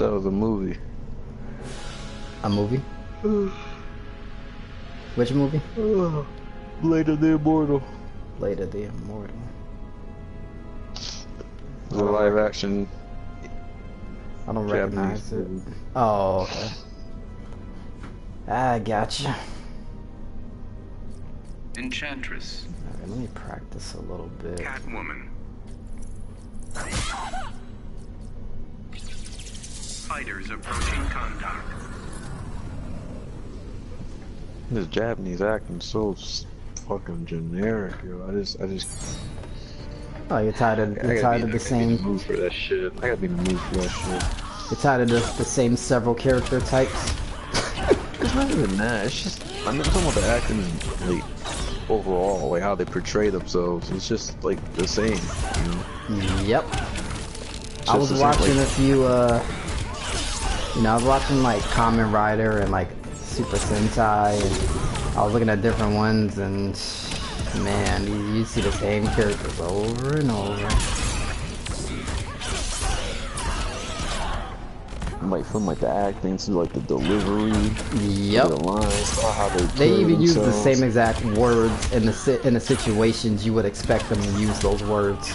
That was a movie. A movie? Which movie? Blade of the Immortal. Blade of the Immortal. The live action. I don't Japanese recognize it. movie. Oh, okay. I gotcha. Enchantress. Alright, let me practice a little bit. Catwoman. Fighters approaching contact. This Japanese acting so fucking generic, yo. I just. Oh, you're tired of I gotta be the in the same. mood for that shit. I gotta be in the mood for that shit. You're tired of the same several character types. It's not even that. It's just I'm talking about the acting, like overall, like how they portray themselves. It's just like the same, you know. Yep. I was the same, watching like- a few. You know, I was watching like Kamen Rider and like Super Sentai, and I was looking at different ones, and man, you see the same characters over and over. Like from like the acting to like the delivery, Yep. the lines, how They carry even use the themselves. same exact words in the situations you would expect them to use those words.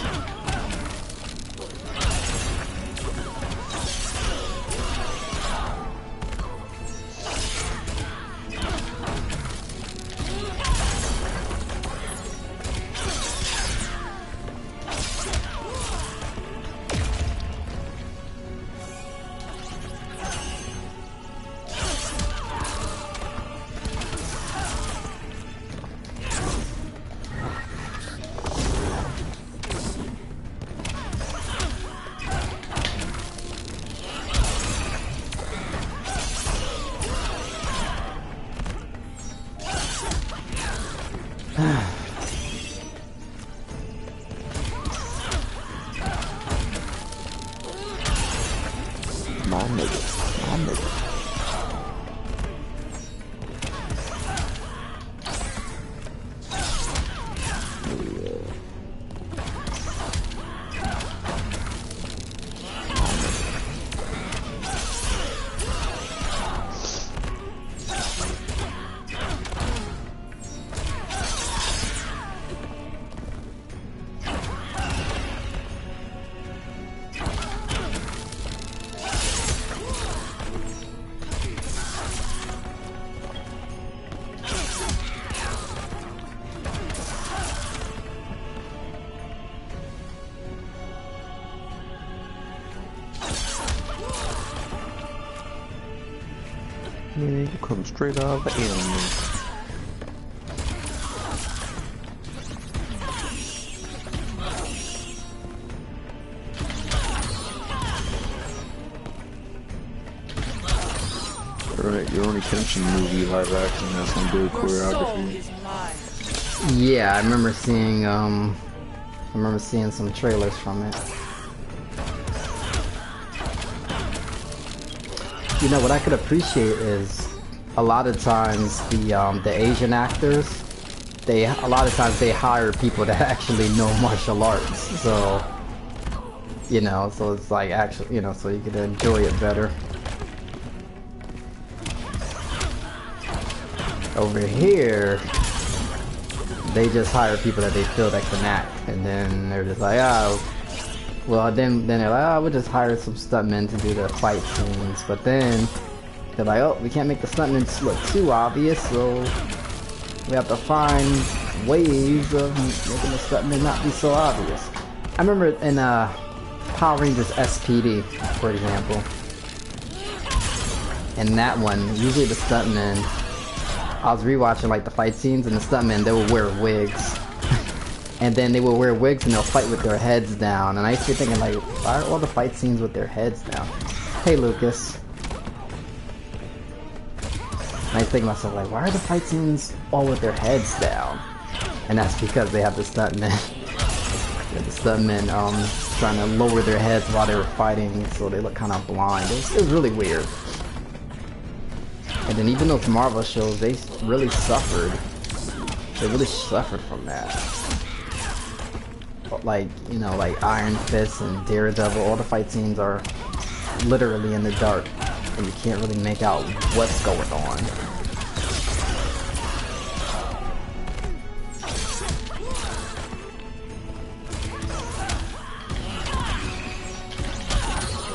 My nigga. Yeah, you come straight out of the anime. Alright, your only Kenshin movie live action has some good choreography. Yeah, I remember seeing some trailers from it. You know what I could appreciate is a lot of times the Asian actors, a lot of times they hire people that actually know martial arts. So you know, so it's like actually, you know, so you can enjoy it better. Over here, they just hire people that they feel that can act, and then they're just like, oh, well, then they're like, oh, we'll just hire some stuntmen to do the fight scenes. But then they're like, oh, we can't make the stuntmen look too obvious, so we have to find ways of making the stuntmen not be so obvious. I remember in Power Rangers SPD, for example, in that one, usually the stuntmen, I was rewatching like the fight scenes, and the stuntmen, they would wear wigs. And then they would wear wigs and they'll fight with their heads down. And I used to be thinking, like, why are all the fight scenes with their heads down? Hey, Lucas. And I think to myself, like, why are the fight scenes all with their heads down? And that's because they have the stuntmen. The stuntmen trying to lower their heads while they were fighting, so they look kind of blind. It was really weird. And then even those Marvel shows, they really suffered. They really suffered from that. Like, you know, like Iron Fist and Daredevil, all the fight scenes are literally in the dark, and you can't really make out what's going on.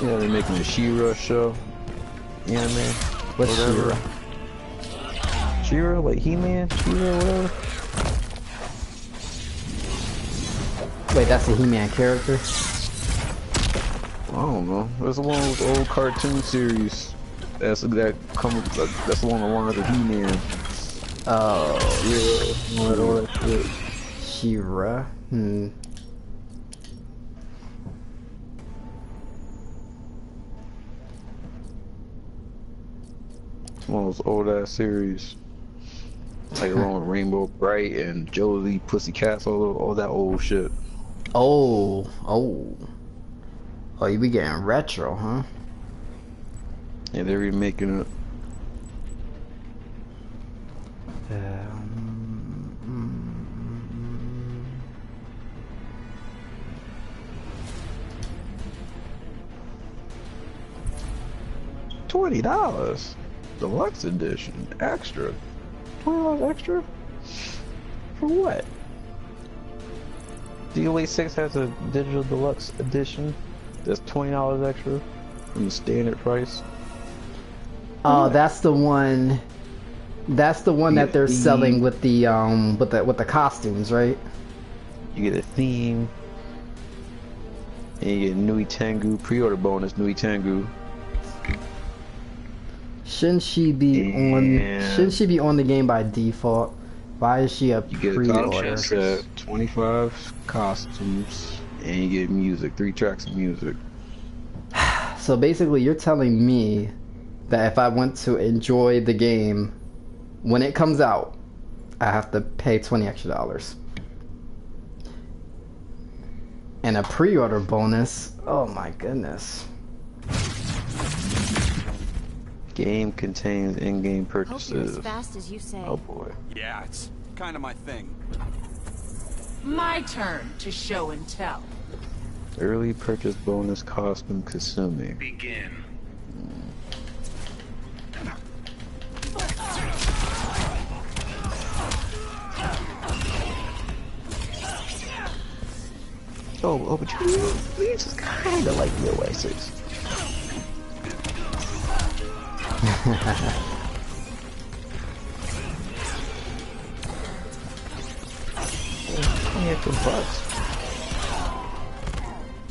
Yeah, they're making a She-Ra show. Anime. What's She-Ra? She-Ra, like He-Man? She-Ra, whatever. Wait, that's a He-Man character? I don't know. There's one of those old cartoon series that's along the lines of He-Man. Oh, Yeah, all that shit. She-Ra. It's one of those old ass series. Like along with Rainbow Bright and Josie, Pussycats, all that old shit. Oh, you be getting retro, huh? Yeah, they're remaking it. $20, deluxe edition, extra. $20 extra? For what? DOA 6 has a digital deluxe edition that's $20 extra from the standard price. Oh, that's the one. That's the one that they're selling with the costumes, right? You get a theme, and you get Nui Tengu pre-order bonus. Nui Tengu. Shouldn't she be on the game by default? Why is she a You get a pre-order? costume set, 25 costumes, and you get music, 3 tracks of music. So basically, you're telling me that if I want to enjoy the game when it comes out, I have to pay $20 extra. And a pre-order bonus. Oh my goodness. Game contains in-game Hope you're purchases. as fast as you say. Oh boy. Yeah, it's kind of my thing. My turn to show and tell. Early purchase bonus costume Kasumi. Begin. Oh, but you just kind of like the Oasis. $20 bucks.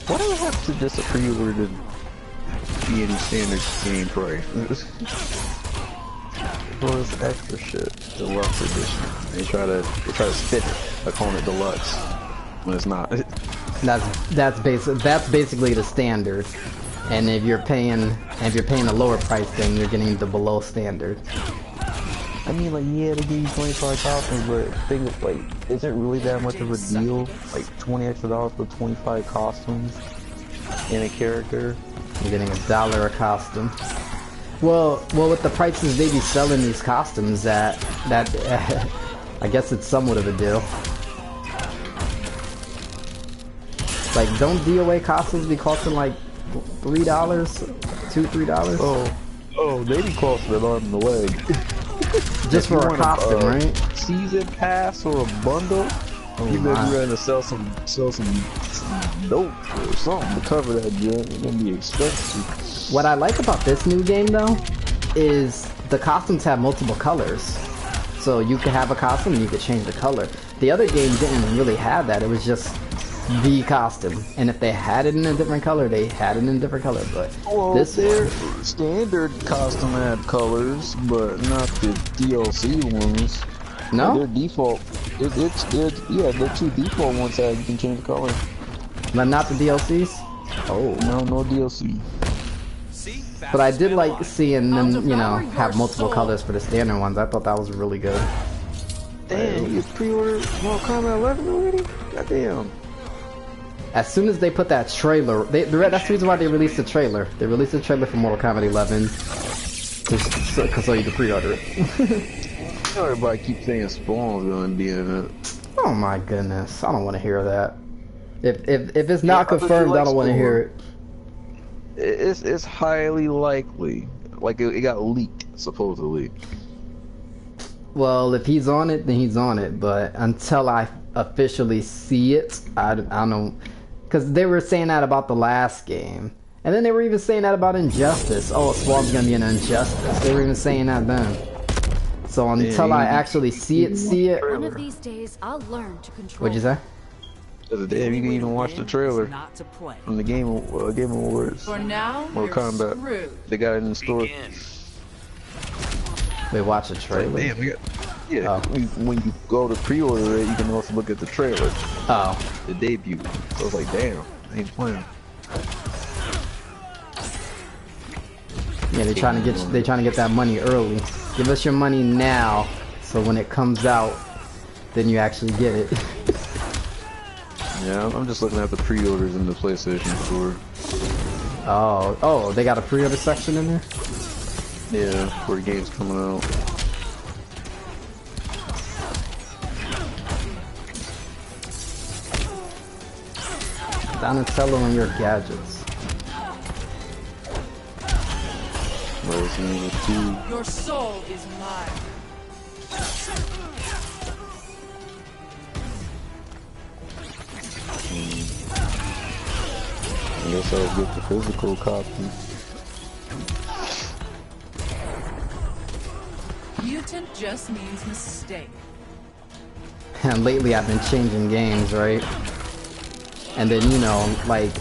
Why do I have to just pre-order to be any standard game price? All this extra shit, deluxe edition. They try to spit it by calling it deluxe when it's not. That's basically the standard. And if you're paying a lower price, then you're getting the below standard. I mean, like, yeah, they give you 25 costumes, but think of, like, is it really that much of a deal? Like, $20 extra for 25 costumes and a character? You're getting $1 a costume. Well, with the prices they be selling these costumes at, I guess it's somewhat of a deal. Like, don't DOA costumes be costing like $3, $2-3? Oh, they be costing an arm and a leg. Just for a costume, right? Season pass or a bundle. You better be ready to sell some dope or something to cover that joint. It's gonna be expensive. What I like about this new game though is the costumes have multiple colors. So you could have a costume and you could change the color. The other game didn't really have that. It was just the costume. And if they had it in a different color, they had it in a different color. But this their standard costume had colors, but not the DLC ones. no, Their default, their 2 default ones that you can change the color. but not the DLCs. Oh, No DLC. See? but I did like Fastest seeing them, I'll you know, devour your have multiple soul. colors for the standard ones. I thought that was really good. Damn, you pre-ordered Mortal Kombat 11 already? Goddamn. As soon as they put that trailer, that's the reason why they released the trailer. They released the trailer for Mortal Kombat 11, so you can pre-order it. Everybody keeps saying Spawn's gonna be in it. Oh my goodness, I don't want to hear that. If it's not I thought you confirmed, I liked don't want to Spawn. hear it. it's highly likely. Like it got leaked supposedly. Well, if he's on it, then he's on it. But until I officially see it, I don't know. Because they were saying that about the last game. And then they were even saying that about Injustice. Oh, Swab's gonna be an Injustice. They were even saying that then. So until I actually see it. One of these days, I'll learn to control. What'd you say? Damn, you can even watch the trailer Not to play. from the Game Awards. For now, Mortal you're Kombat. screwed. They got it in the store. Begin. Wait, watch the trailer. Damn, yeah. Oh. When you go to pre-order it, you can also look at the trailer, Oh. the debut. So it's like, damn, I ain't playing. Yeah, they're trying to get that money early. Give us your money now, so when it comes out, then you actually get it. Yeah, I'm just looking at the pre-orders in the PlayStation Store. Oh, they got a pre-order section in there? Yeah, where the game's coming out. Donatello and your gadgets. Resident Evil 2. Your soul is mine. I guess I'll get the physical copy. Mutant just means mistake. And lately I've been changing games, right? And then, you know, like,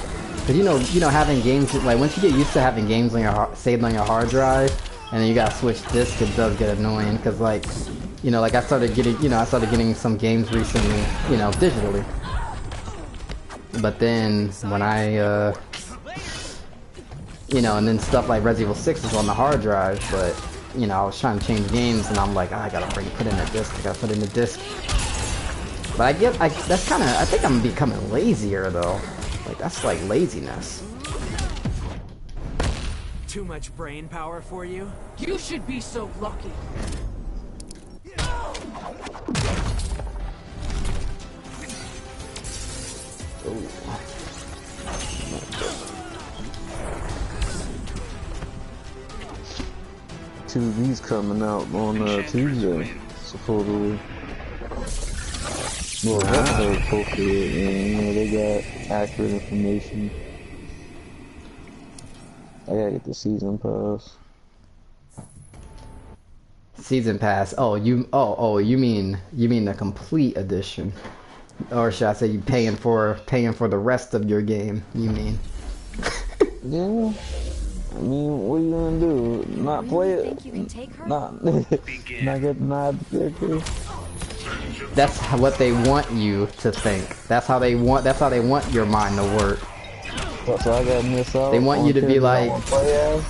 cause you know having games, like once you get used to having games on your saved on your hard drive, and then you gotta switch discs, it does get annoying. Cause like, you know, like I started getting some games recently, you know, digitally. But then when I, you know, and then stuff like Resident Evil 6 is on the hard drive, but you know, I was trying to change games, and I'm like, oh, I gotta put in a disc. I gotta put in a disc. But I think I'm becoming lazier though. Like that's like laziness. Too much brain power for you? You should be so lucky. Two of these coming out on Tuesday, supposedly. Well, that's how it's posted, and you know, they got accurate information. I gotta get the season pass. Season pass. Oh, you mean the complete edition, or should I say you paying for the rest of your game? You mean? Yeah. I mean, what are you gonna do? Not play it? Think you can take her? Not Begin. not get denied the character? That's what they want you to think. That's how they want your mind to work. So I gotta miss out. They want on you to be characters I like- wanna play as?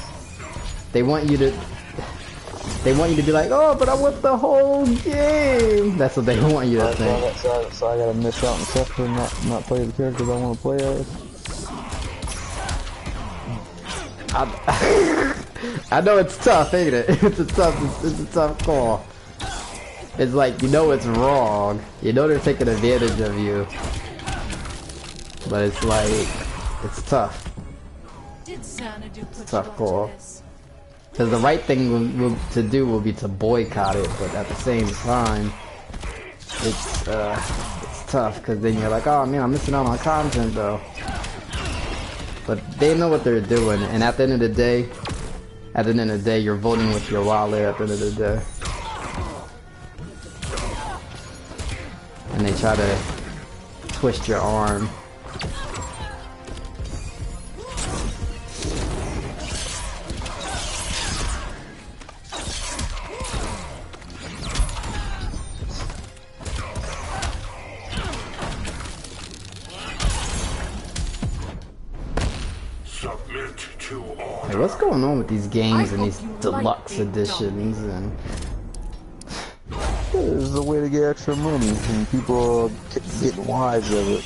They want you to be like, oh, but I want the whole game. That's what they want you to think. So I gotta miss out and suffer and not play the characters I want to play as? I know it's tough, ain't it? It's a tough call. It's like, you know it's wrong. You know they're taking advantage of you. But it's like, it's tough. Did Xanadu put Tough you call. onto this? Because the right thing to do will be to boycott it, but at the same time, it's tough, because then you're like, oh man, I'm missing out on content though. But they know what they're doing, and at the end of the day, you're voting with your wallet at the end of the day. And they try to twist your arm. Hey, what's going on with these games and these deluxe editions and This is a way to get extra money, and people are getting wise of it.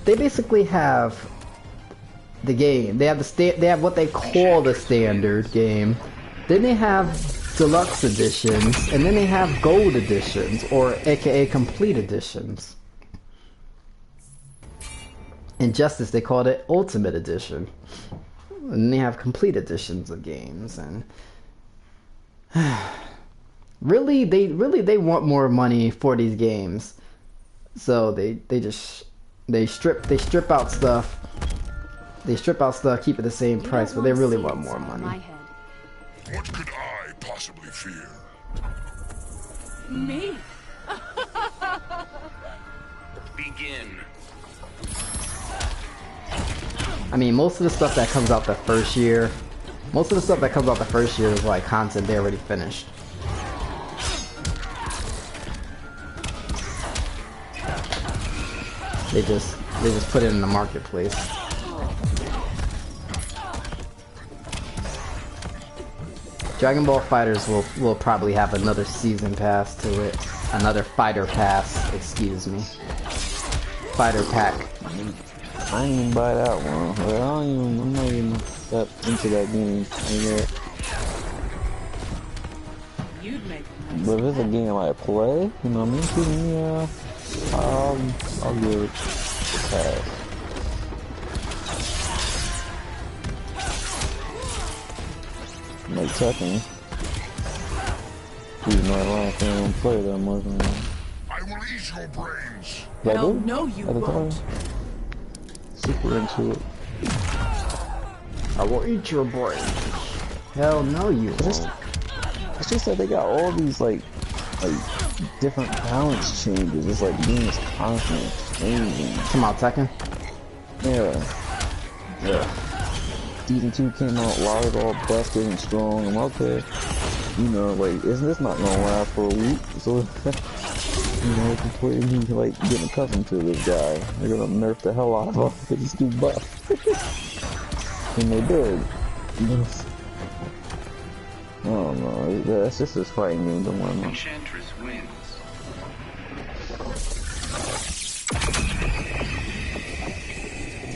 they basically have the game. They have what they call the standard game. Then they have deluxe editions, and then they have gold editions, or aka complete editions. Injustice, they called it Ultimate Edition. And they have complete editions of games, and really they want more money for these games. So they strip out stuff. They strip out stuff, keep it the same price, but they really want more money. What could I possibly fear? Me? Begin. I mean, most of the stuff that comes out the first year is like content they already finished. They just put it in the marketplace. Dragon Ball Fighters will probably have another season pass to it. Another fighter pass, excuse me. Fighter pack. I ain't even buy that one. I'm not even that into that game. You'd make a nice But if it's a game I play, you know, I'm into, yeah, I'll give it a pass. Like Tekken. Even though I don't play that much. I will eat your brains. Hell no, you At the won't. time. Super into it. I will eat your brain. Hell no, you won't. It's just that they got all these like different balance changes. It's like being is constantly changing. Come on, Tekken. Yeah. Season 2 came out, Lara's all busted and strong. I'm okay. You know, like, isn't this not gonna last for a week? So, you know, completely like getting accustomed to this guy. They're gonna nerf the hell out of him because he's too buff. And they did. I don't know. That's just this fighting game dilemma. Enchantress wins.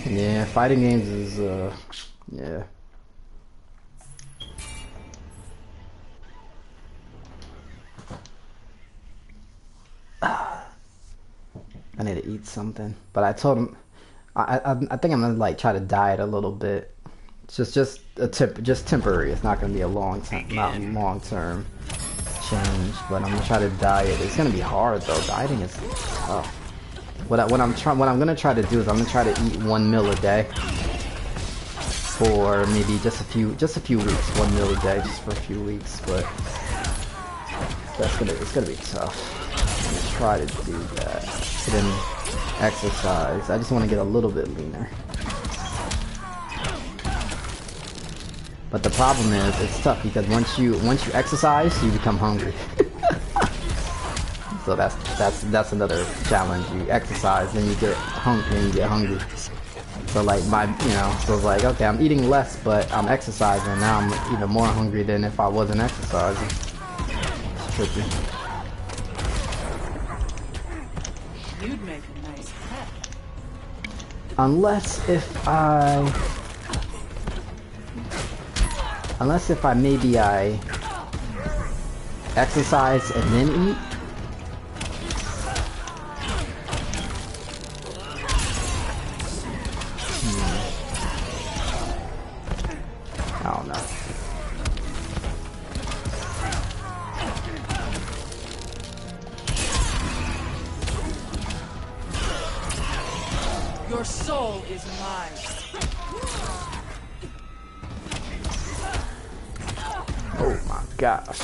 Yeah, fighting games is yeah. I need to eat something, but I told him I think I'm gonna like try to diet a little bit. It's just temporary. It's not gonna be a long term change, but I'm gonna try to diet. It's gonna be hard though. Dieting is tough. What I'm gonna try to do is I'm gonna try to eat 1 meal a day for maybe just a few weeks. 1 meal a day just for a few weeks, but it's gonna be tough. I'm gonna try to do that. And then exercise. I just want to get a little bit leaner. But the problem is it's tough because once you exercise, you become hungry. So that's another challenge. You exercise, then you get hungry. So like so it's like, okay, I'm eating less, but I'm exercising. Now I'm even more hungry than if I wasn't exercising. It's tricky. You'd make a nice pet. Unless if I maybe exercise and then eat. I don't know. Your soul is mine. Oh my gosh.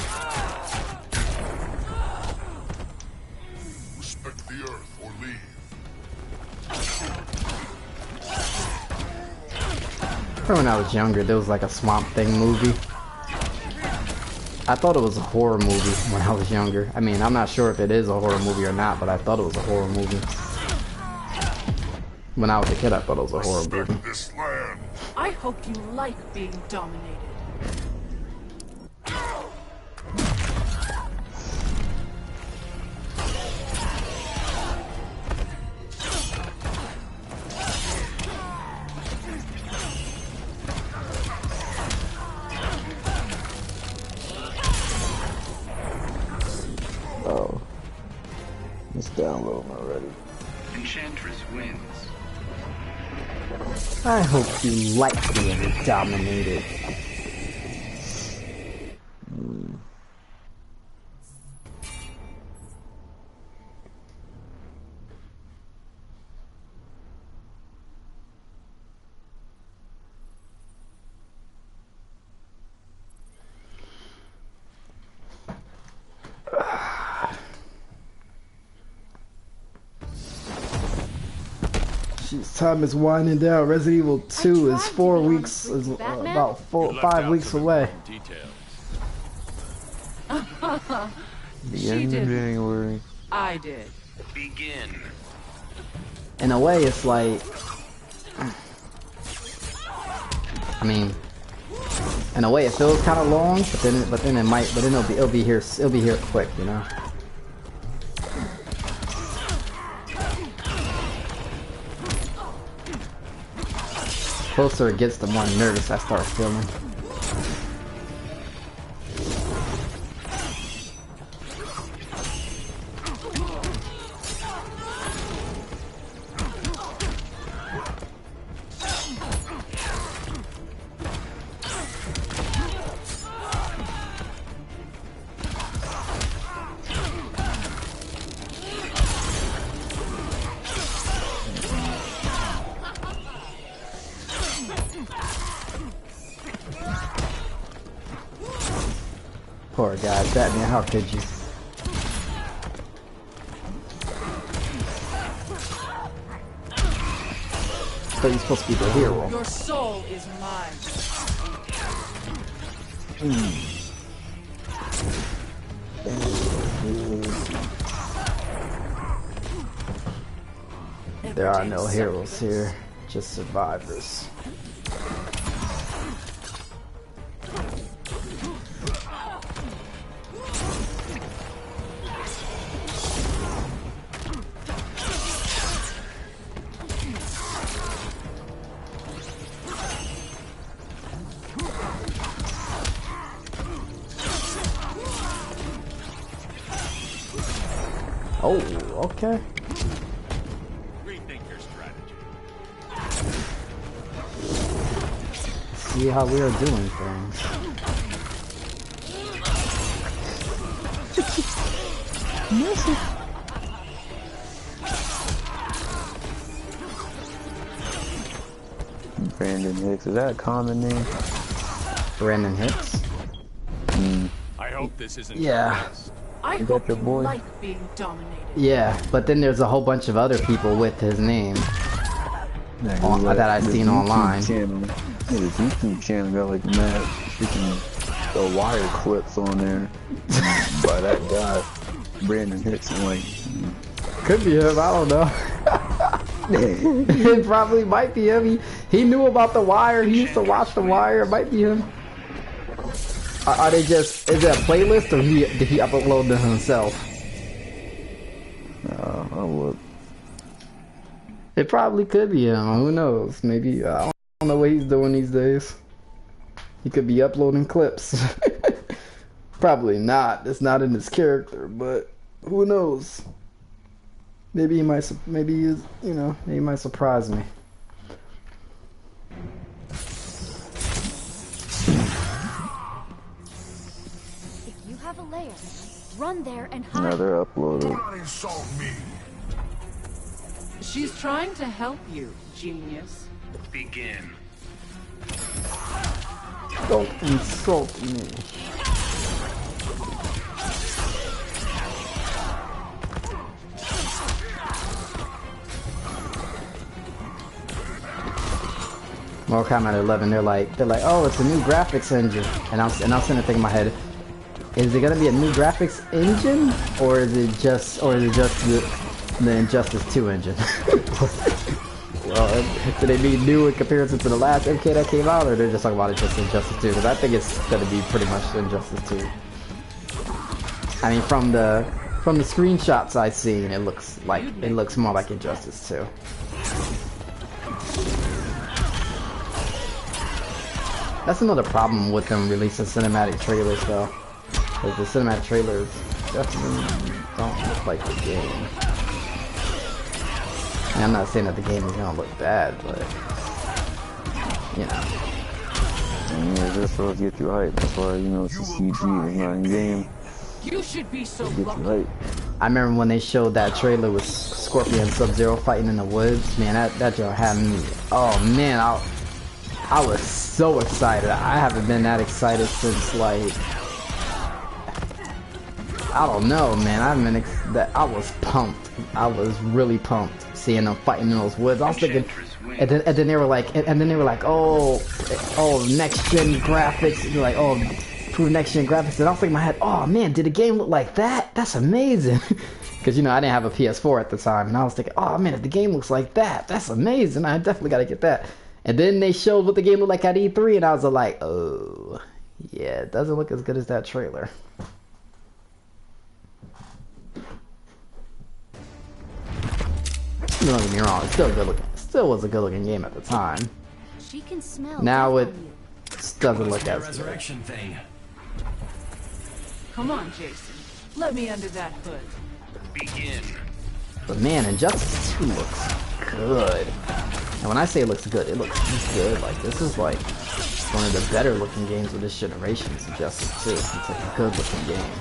Respect the earth or leave. Remember when I was younger, there was like a Swamp Thing movie. I thought it was a horror movie when I was younger. I mean, I'm not sure if it is a horror movie or not, but I thought it was a horror movie. When I was a kid, I thought it was a horror movie. Respect this land. I hope you like being dominated. Oh. It's downloading already. Enchantress wins. I hope you like being dominated. Jeez, time is winding down. Resident Evil 2 is 4 weeks, is about 5 weeks away. The end of January. I did. Begin. In a way, it's like, I mean, in a way, it feels kind of long, but then it'll be here quick, you know. Closer it gets, the more nervous I start feeling. Poor guy, Batman, how could you? But he's supposed to be the hero. Your soul is mine. There are no heroes here, just survivors. Oh, okay. Rethink your strategy. See how we are doing things. Brandon Hicks, is that a common name? Brandon Hicks? I hope this isn't. Yeah. I Is hope that your you boy? like being dominated. Yeah, but then there's a whole bunch of other people with his name that I've seen online. Channel. His YouTube channel got like mad freaking wire clips on there by that guy, Brandon Hicks. I'm like, Could be him, I don't know. It probably might be him. He knew about The Wire. He used to watch The Wire. It might be him. Are they just, is it a playlist or did he upload them himself? I'll look. It probably could be him. Who knows? Maybe, I don't know what he's doing these days. He could be uploading clips. Probably not. It's not in his character, but who knows? Maybe he might, maybe he is, you know, he might surprise me. If you have a lair, run there and hide. No, they're uploaded. Do not insult me. She's trying to help you, genius. Begin. Don't insult me. Mortal Kombat 11, they're like, oh, it's a new graphics engine, and I'm sitting there thinking in my head, is it gonna be a new graphics engine, or is it just the Injustice 2 engine? Well, do they mean new in comparison to the last MK that came out, or they're just talking about it just Injustice 2? Because I think it's gonna be pretty much Injustice 2. I mean, from the screenshots I've seen, it looks more like Injustice 2. That's another problem with them releasing cinematic trailers, though. Because the cinematic trailers definitely don't look like the game. And I'm not saying that the game is gonna look bad, but you know. And yeah, this supposed to get you hype. That's why, you know, it's a CG, it's not in game. You should be so Get you lucky. hype. I remember when they showed that trailer with Scorpion and Sub-Zero fighting in the woods. Man, that joint had me. Oh man, I was so excited. I haven't been that excited since like I don't know, man. I was pumped. I was really pumped seeing them fighting in those woods. I was thinking, and then they were like, oh, next gen graphics. They're like, oh, prove next gen graphics. And I was thinking in my head, oh man, did the game look like that? That's amazing. Because you know I didn't have a PS4 at the time, and I was thinking, oh man, if the game looks like that, that's amazing. I definitely got to get that. And then they showed what the game looked like at E3, and I was like, oh, yeah, it doesn't look as good as that trailer. Don't get me wrong, it's still good looking. Still was a good looking game at the time. She can smell Now it death on you. doesn't look as good. resurrection thing. Come on, Jason. Let me under that hood. Begin. But man, Injustice 2 looks good. And when I say it looks good, it looks good. Like this is like one of the better looking games of this generation. Injustice 2. It's like a good looking game.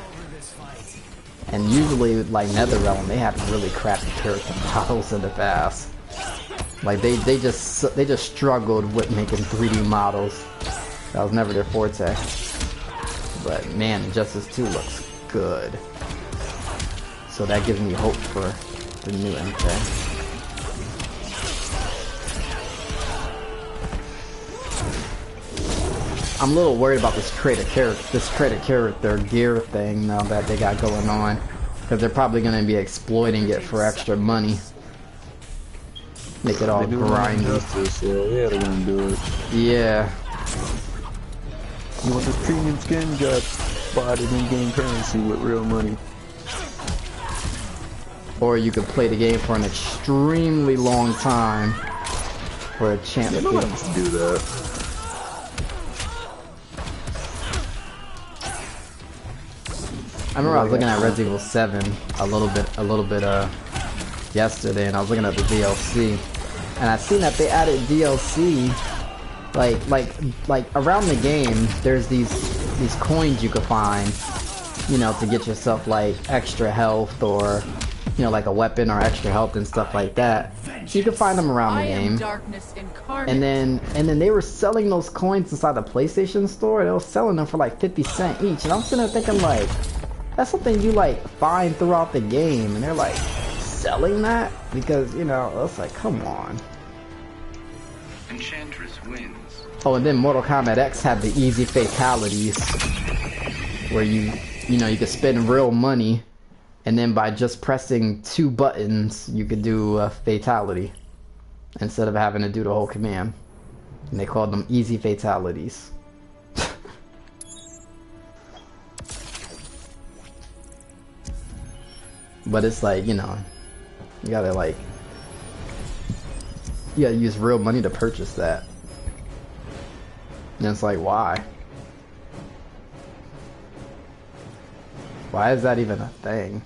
And usually, like NetherRealm, they have really crappy character models in the past. Like they just struggled with making 3D models. That was never their forte. But man, Injustice 2 looks good. So that gives me hope for the new MK. I'm a little worried about this credit character gear thing now that they got going on, because they're probably going to be exploiting it for extra money. Make it all grindy. So yeah, they're gonna do it. Yeah. You want this premium skin? You got bought it in game currency with real money. Or you could play the game for an extremely long time for a chance Yeah, to nobody wants to do that. I remember I was looking at Resident Evil 7 a little bit yesterday, and I was looking at the DLC, and I seen that they added DLC like around the game. There's these coins you could find, you know, to get yourself like extra health, or you know, like a weapon or extra health and stuff like that. So you can find them around the I am game. darkness incarnate. And then they were selling those coins inside the PlayStation store. They were selling them for like 50 cents each, and I'm sitting there thinking like, that's something you like find throughout the game, and they're like selling that, because you know, it's like, come on. Enchantress wins. Oh, and then Mortal Kombat X had the easy fatalities, where you know, you could spend real money, and then by just pressing 2 buttons, you could do a fatality instead of having to do the whole command. And they called them easy fatalities. But it's like, you know, you gotta use real money to purchase that. And it's like, why? Why is that even a thing?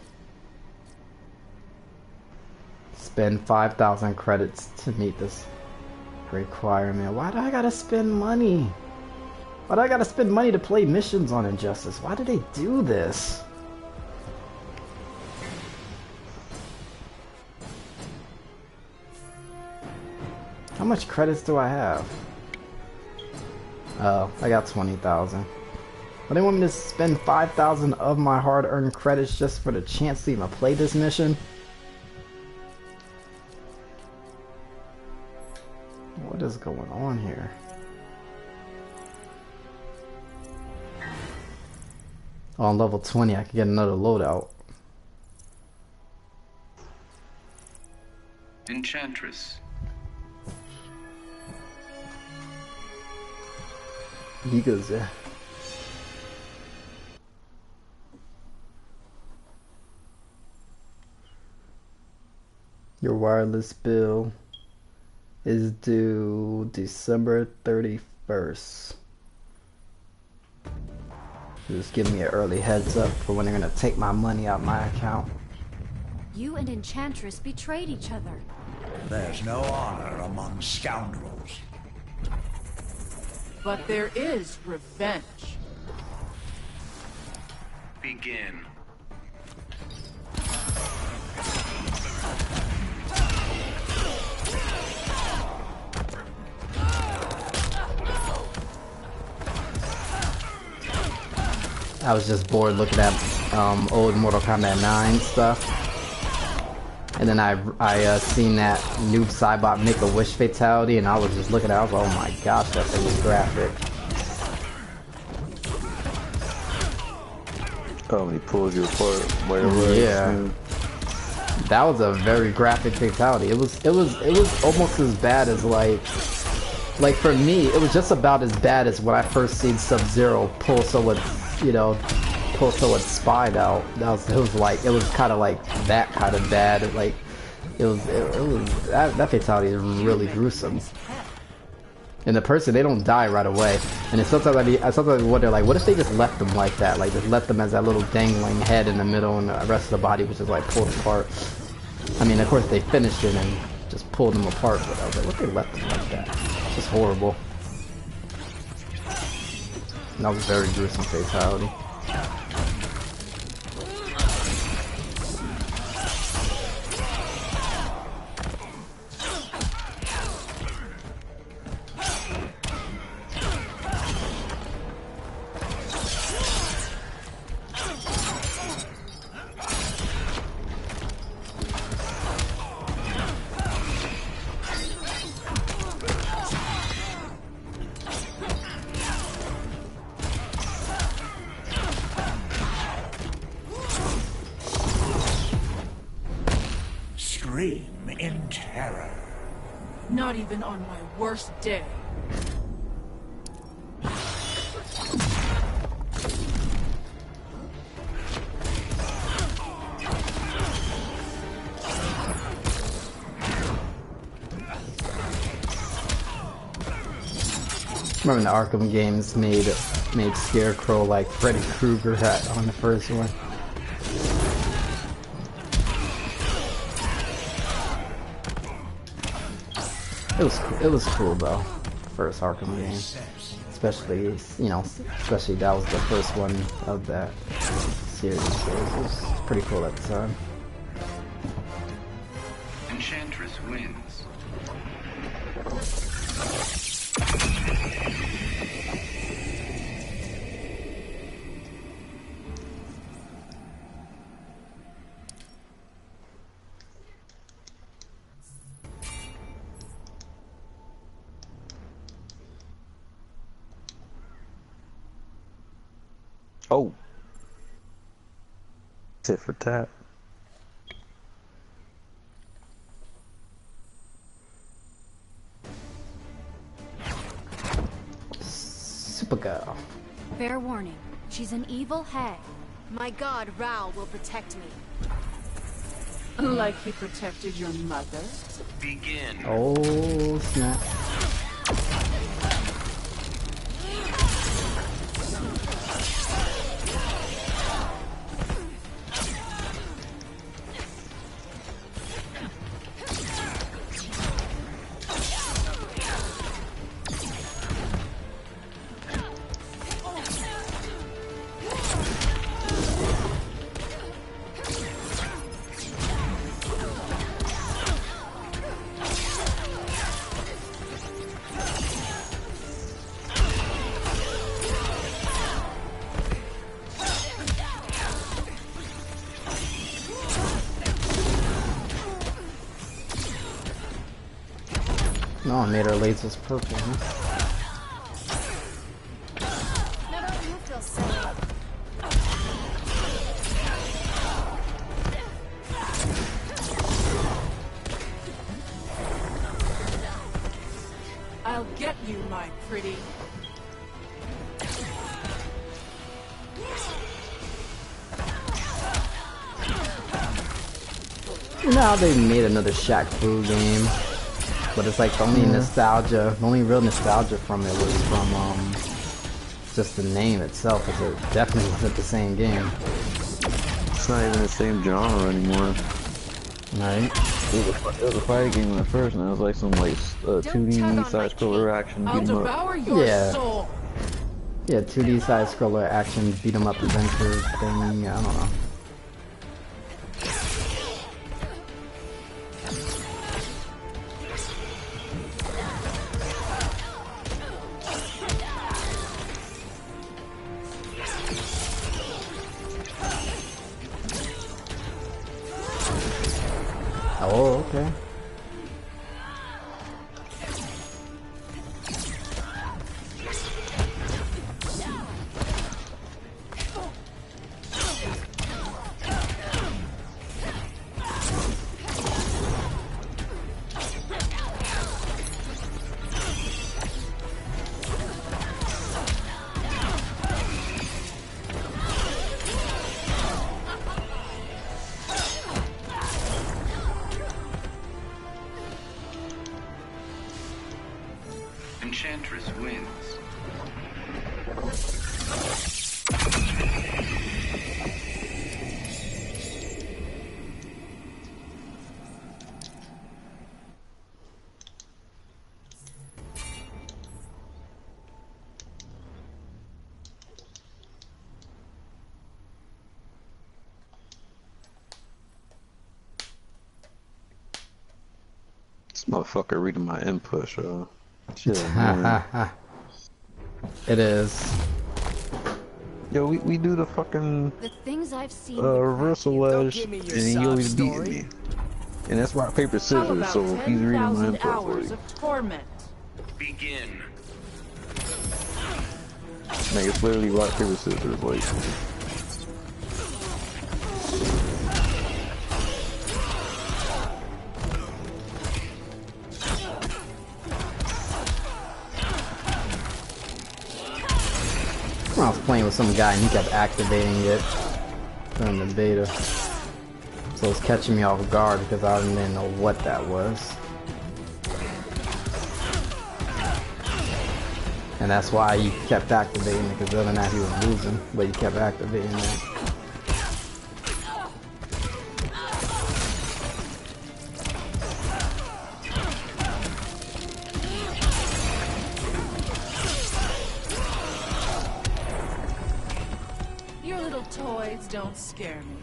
Spend 5,000 credits to meet this requirement. Why do I gotta spend money? Why do I gotta spend money to play missions on Injustice? Why do they do this? How much credits do I have? Oh, I got 20,000. But they want me to spend 5,000 of my hard-earned credits just for the chance to even play this mission? What is going on here? Oh, on level 20 I could get another loadout. Enchantress. He goes there. Your wireless bill is due December 31st. Just give me an early heads up for when they're gonna take my money out my account. You and Enchantress betrayed each other. There's no honor among scoundrels. But there is revenge. Begin. I was just bored looking at old Mortal Kombat 9 stuff, and then I seen that Noob Saibot make a wish fatality, and I was just looking at it, I was like, oh my gosh, that thing is graphic. Oh, he pulls you apart by your legs. Yeah. That was a very graphic fatality. It was almost as bad as like for me, it was just about as bad as when I first seen Sub-Zero pull someone's spine out. It was kind of like that kind of bad. Like that fatality is really gruesome. And the person, they don't die right away. And it's sometimes I sometimes wonder, like, what if they just left them like that? Like, just left them as that little dangling head in the middle, and the rest of the body was just like pulled apart. I mean, of course they finished it and just pulled them apart, but I was like, what if they left them like that? It's just horrible. And that was a very gruesome fatality. Scream in terror. Not even on my worst day. Remember the Arkham games made Scarecrow like Freddy Krueger hat on the first one. It was cool though, first Arkham game, especially especially that was the first one of that series, so it was pretty cool at the time. Enchantress wins. Oh. Tit for tat. Supergirl. Fair warning. She's an evil hag. My god, Rao will protect me. Like he protected your mother? Begin. Oh snap. No, it made our lasers purple, huh? Now don't you feel silly? I'll get you, my pretty. You know how they made another Shaq Fu game? But it's like the only nostalgia, the only real nostalgia from it was from just the name itself, because it definitely wasn't the same game. It's not even the same genre anymore. Right? It was a fighting game at first, and it was like some like 2D side scroller action I'll beat 'em up. devour your Yeah. soul. Yeah, 2D side scroller action beat 'em up adventure thing. I don't know. Oh, okay. Enchantress wins. This motherfucker reading my input, shit annoying. It is. Yo, we do the fucking The things I've seen. reversal Don't ledge, give me your and he sob always beating story. me. And that's rock paper How scissors, about so he's reading my 10,000 input for hours you. of torment? Begin. Like it's literally rock paper scissors, like. I was playing with some guy and he kept activating it from the beta. So it was catching me off guard because I didn't know what that was. And that's why he kept activating it, because other than that he was losing, but he kept activating it. Your little toys don't scare me.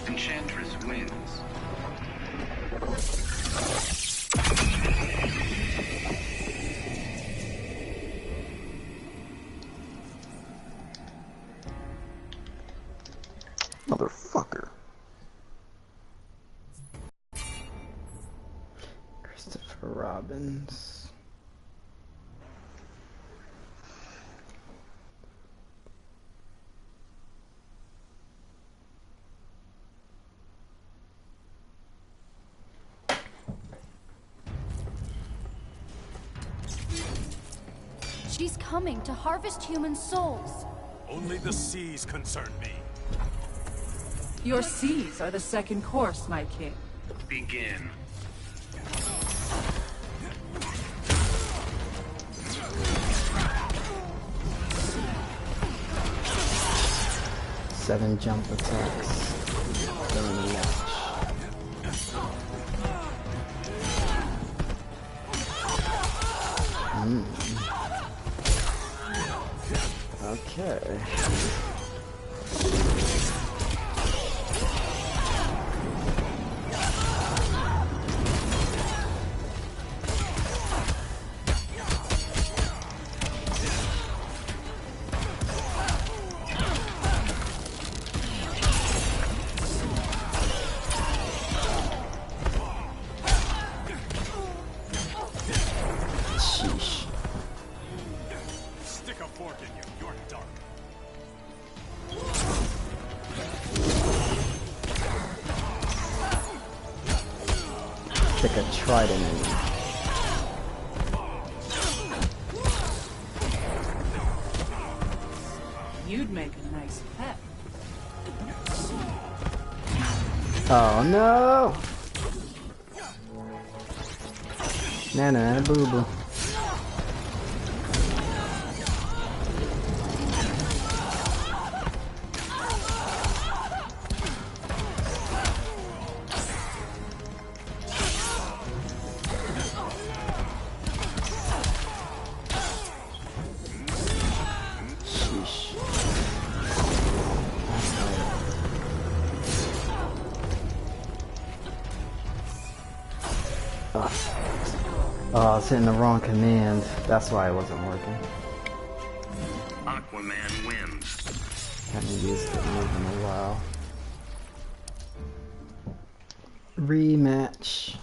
Enchantress wins. Motherfucker. Christopher Robbins. She's coming to harvest human souls. Only the seas concern me. Your seas are the second course, my king. Begin. Seven jump attacks. During the match. Okay. Stick a trident in you. You'd make a nice pet. Oh no! Nana, boo boo. Oh, I was hitting the wrong command. That's why it wasn't working. Aquaman wins. Haven't used the move in a while. Rematch.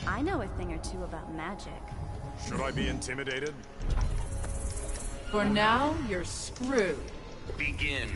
I know a thing or two about magic. Should I be intimidated? For now, you're screwed. Begin.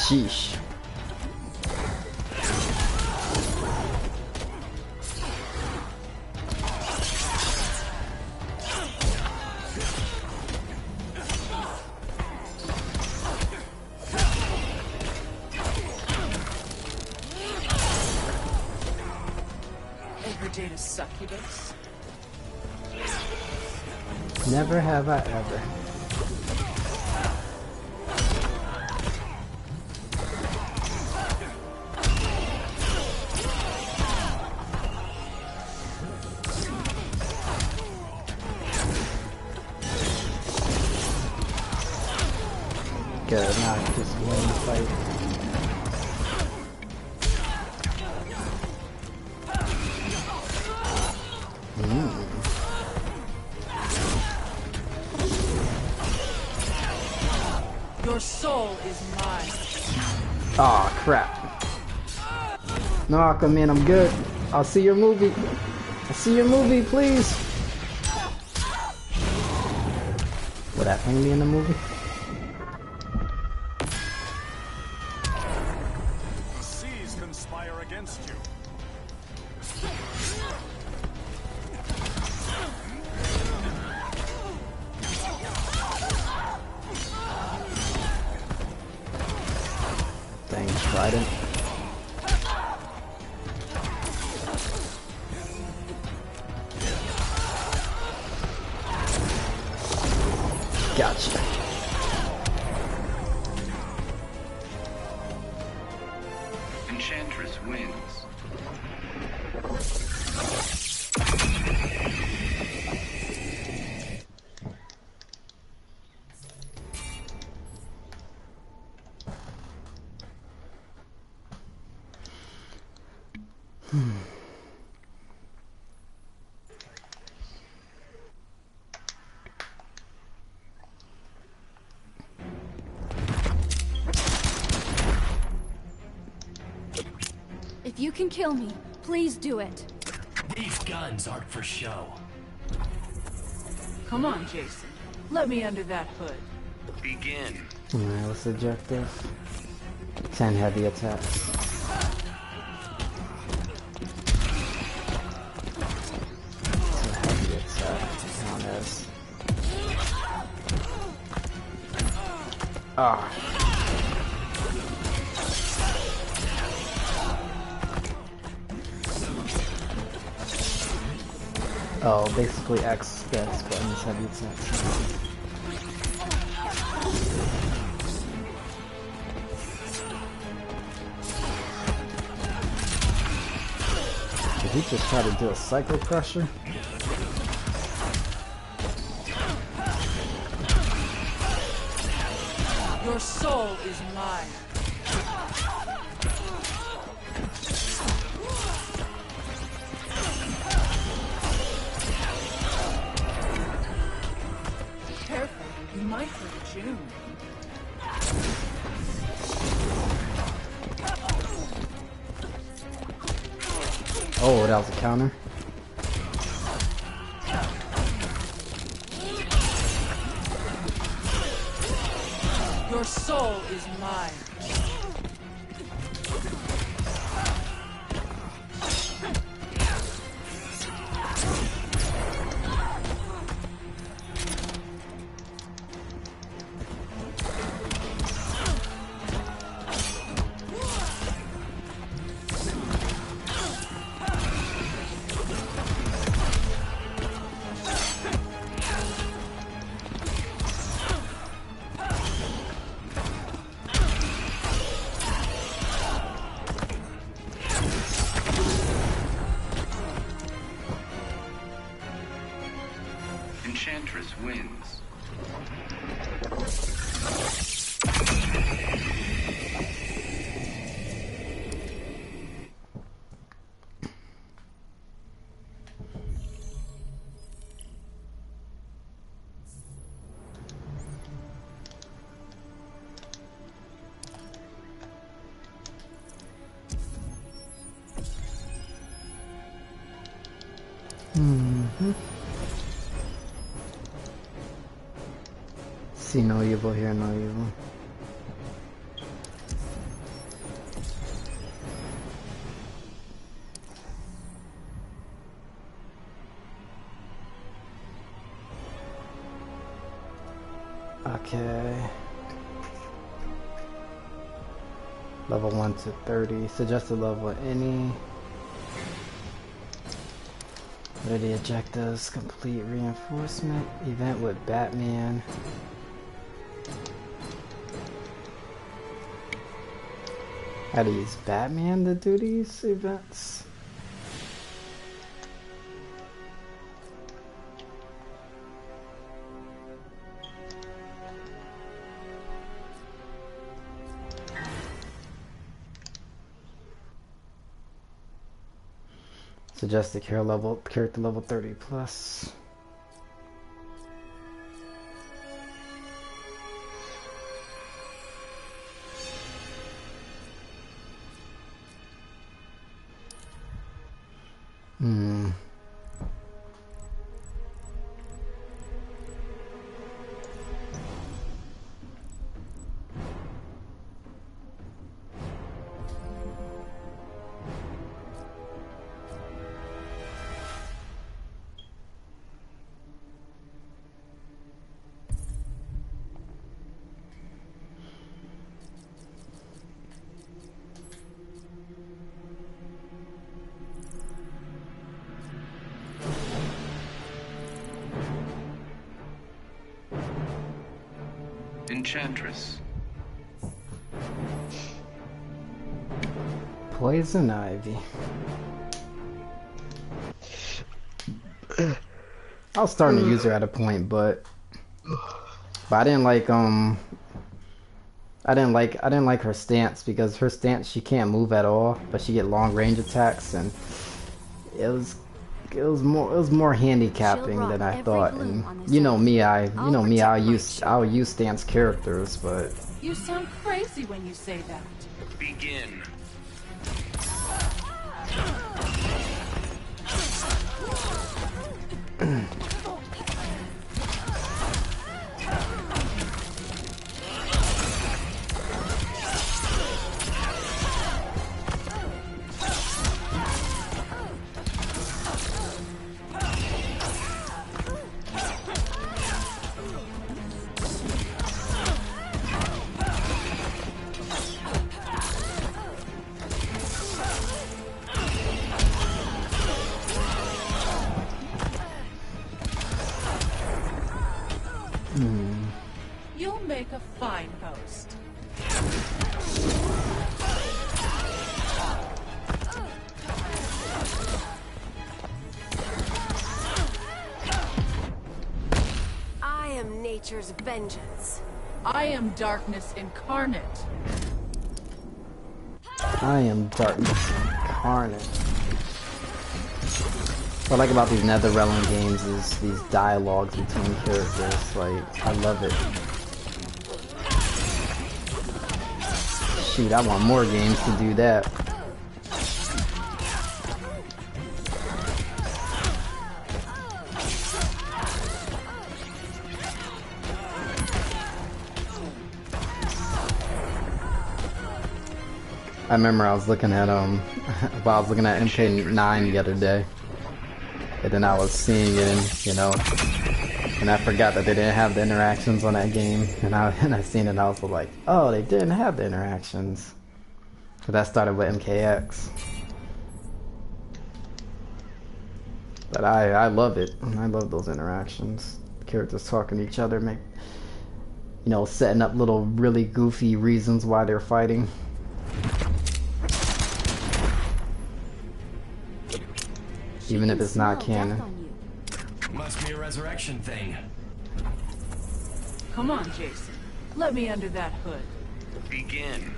Sheesh. Every day to succubus. Never have I ever. Good, now I can just win the fight. Your soul is mine. Aw, crap. No, Aquaman, I'm good. I'll see your movie. I'll see your movie, please. Will that thing be in the movie? The seas conspire against you. Dang trident. Gotcha. Enchantress wins. If you can kill me, please do it. These guns aren't for show. Come on, Jason. Let me under that hood. Begin. Alright, what's the objective? 10 heavy attacks. What's a heavy attack count as? Ah. Oh, basically X gets button is heavy attacks. Did he just try to do a Psycho Crusher? Your soul is mine. Careful, you might hurt June. Oh, that was a counter. Your soul is mine. Enchantress wins. See no evil, hear no evil. Okay. Level 1 to 30. Suggested level any. What are the objectives? Complete reinforcement. Event with Batman. How to use Batman to do these events? Suggested character level 30 plus. Enchantress. Poison Ivy. I was starting to use her at a point, but I didn't like I didn't like her stance, because her stance, she can't move at all, but she get long range attacks, and it was more handicapping than I thought. And you know me, I'll use stance characters, but You sound crazy when you say that. Begin. You'll make a fine host. I am nature's vengeance. I am darkness incarnate. I am darkness incarnate. What I like about these NetherRealm games is these dialogues between characters. Like, I love it. Shoot, I want more games to do that. I remember I was looking at MK9 the other day, and then I was seeing it, and you know, and I forgot that they didn't have the interactions on that game, and I seen it, and I was like, oh, they didn't have the interactions, because that started with MKX. But I love it. I love those interactions. Characters talking to each other, you know, setting up little really goofy reasons why they're fighting. Even if it's not canon. Must be a resurrection thing. Come on, Jason. Let me under that hood. Begin.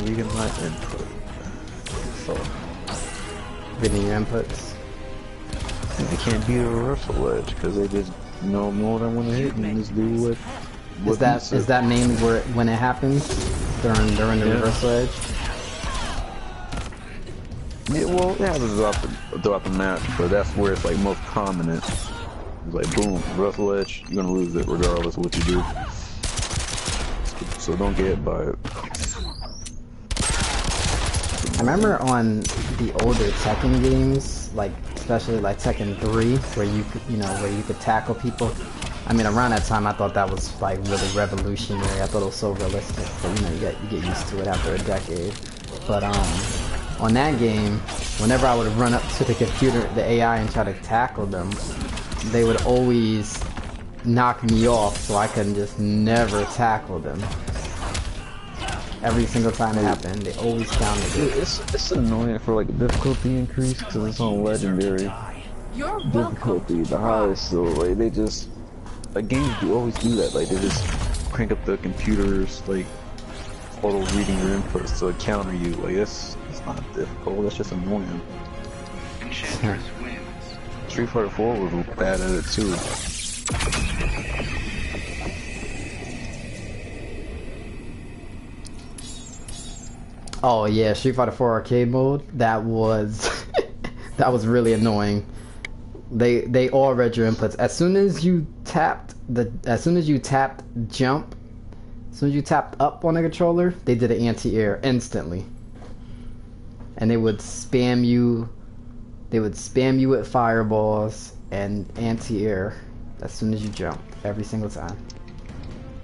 Reading my input. So, Reading your inputs. they can't beat a reversal edge because they just know more than when they hit and just do what Is that mainly when it happens during the reversal edge? Yeah, well, it happens throughout the match, but that's where it's like most prominent. It's like boom, reversal edge, you're gonna lose it regardless of what you do. So don't get hit by it. I remember on the older Tekken games, like especially like Tekken 3, where you could tackle people. I mean, around that time, I thought that was like really revolutionary. I thought it was so realistic, but you get used to it after a decade. But on that game, whenever I would run up to the computer, the AI, and try to tackle them, they would always knock me off, so I could just never tackle them. Every single time it happened, they always counted it. It's annoying for like difficulty increase because it's on legendary difficulty, the highest. So like they just games do always do that. Like they just crank up the computers, like auto reading your inputs to counter you. Like it's not difficult. That's just annoying. Enchantress wins. Street Fighter 4 was bad at it too. Oh yeah, Street Fighter 4 arcade mode. That was that was really annoying. They all read your inputs. As soon as you tapped jump, as soon as you tapped up on the controller, they did an anti-air instantly. And they would spam you. They would spam you with fireballs and anti-air as soon as you jump, every single time.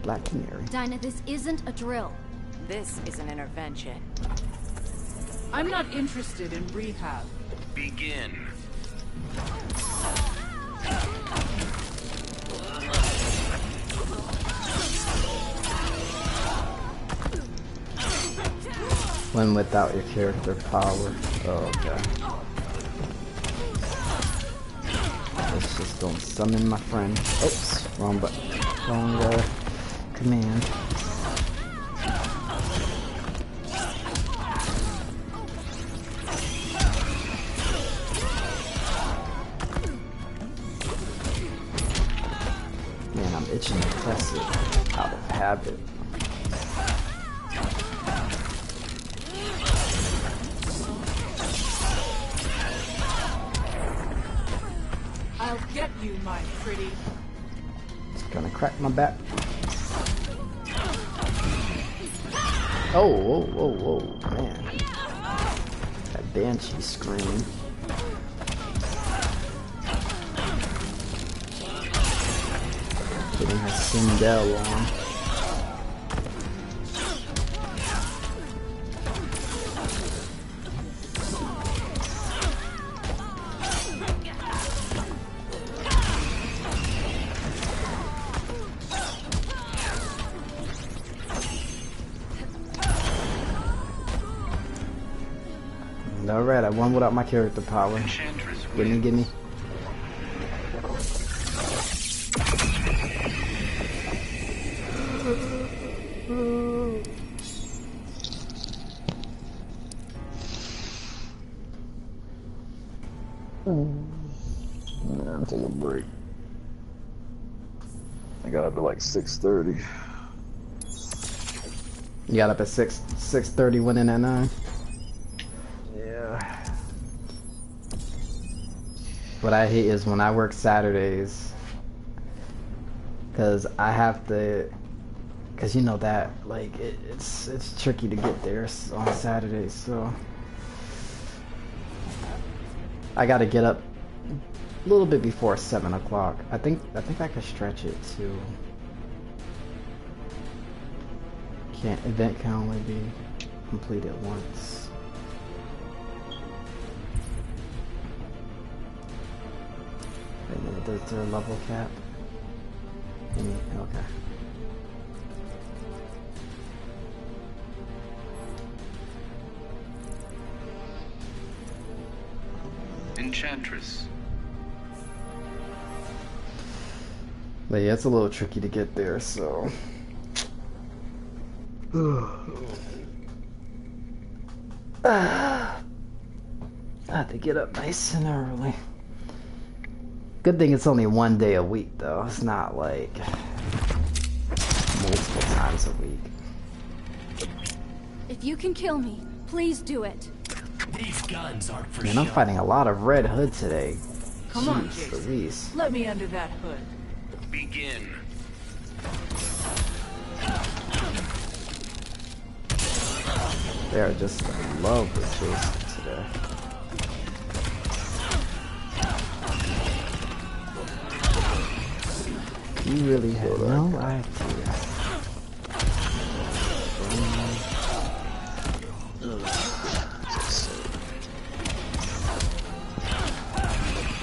Black Canary. Dinah, this isn't a drill. This is an intervention. I'm not interested in rehab. Begin. When without your character power. Oh, okay. Let's just go and summon my friend. Oops, wrong button. Wrong command. Man, I'm itching to press it out of habit. I'll get you, my pretty. It's gonna crack my back. Oh, whoa, whoa, whoa, man. That banshee scream. Getting her Sindel on. Alright, I won without my character power. Gimme. I'm taking a break. I got up at like 6:30. You got up at 6:30, went in at 9. Yeah. What I hate is when I work Saturdays, cause I have to, cause you know that like it's tricky to get there on Saturdays, so I gotta get up a little bit before 7 o'clock. I think I could stretch it to. Event can only be completed once. Wait a minute, is there a level cap? Okay. Enchantress. But yeah, it's a little tricky to get there, so. I have to get up nice and early. Good thing it's only one day a week, though. It's not like multiple times a week. If you can kill me, please do it. These guns aren't for Man, I'm show. fighting a lot of Red Hood today. Come on, Jeez Jason. Louise. Let me under that hood. Begin. They are just in love with Jason today. You really had no idea.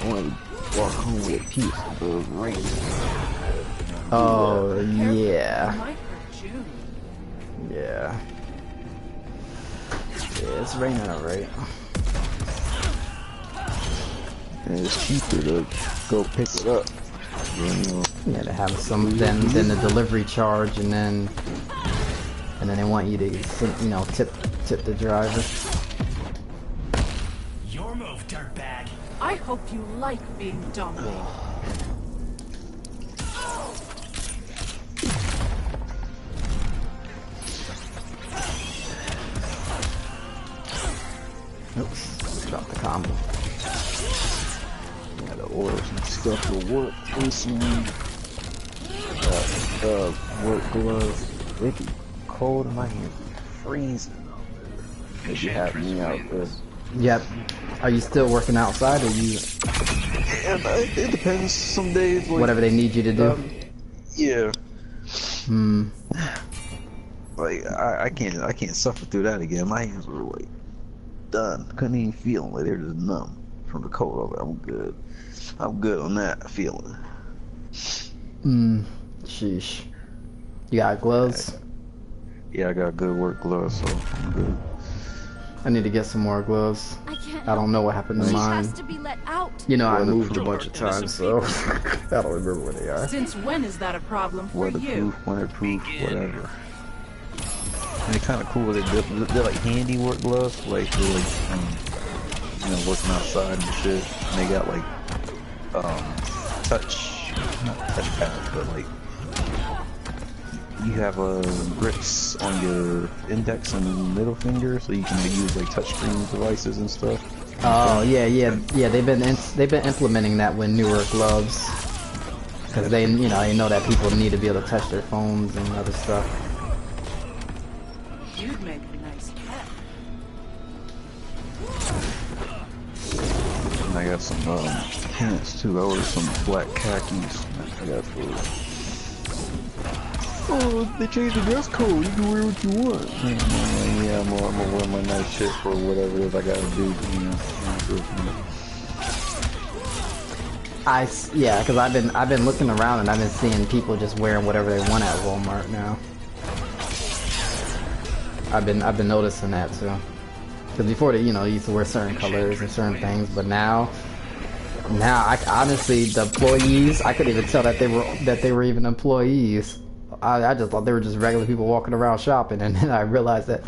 I want to walk home with a piece of the rain. Oh, It yeah. might hurt June. Yeah. Yeah, it's raining alright. And it's cheaper to go pick it up. You know, Yeah, to have some, then the delivery charge, and then they want you to, you know, tip the driver. Your move, dirtbag. I hope you like being dominated. Oops, drop the combo. gotta order some stuff for work. And some work gloves. It be cold in my hands. Freezing. They be having me out there. Yep. Are you still working outside, or you? And it depends. Some days, like, Whatever they need you to do. Yeah. Hmm. Like I can't suffer through that again. My hands were like done. Couldn't even feel them. Like they were just numb from the cold. I was like, I'm good. I'm good on that feeling. Hmm. Sheesh. You got gloves? Yeah, I got good work gloves, so I'm good. I need to get some more gloves. I don't know what happened to She mine. has to be let out. You know, I moved a bunch of times, so I don't remember where they are. Since when is that a problem for you? Waterproof, whatever. And they're kind of cool. They're like handiwork gloves, like they're like you know, working outside and shit. And they got like not touch pads, but like you have grips on your index and middle finger, so you can use like touchscreen devices and stuff. Oh yeah. They've been implementing that with newer gloves, because they know that people need to be able to touch their phones and other stuff. You'd make a nice cat. And I got some pants too. I ordered some black khakis. I got for Oh, they changed the dress code. You can wear what you want. Yeah, I'm gonna wear my nice shit for whatever it is I gotta do. You know. Yeah, because I've been looking around and I've been seeing people just wearing whatever they want at Walmart now. I've been noticing that too. Because before they, you used to wear certain colors and certain things, but now I honestly, the employees, I couldn't even tell that they were even employees. I just thought they were just regular people walking around shopping, and then I realized that.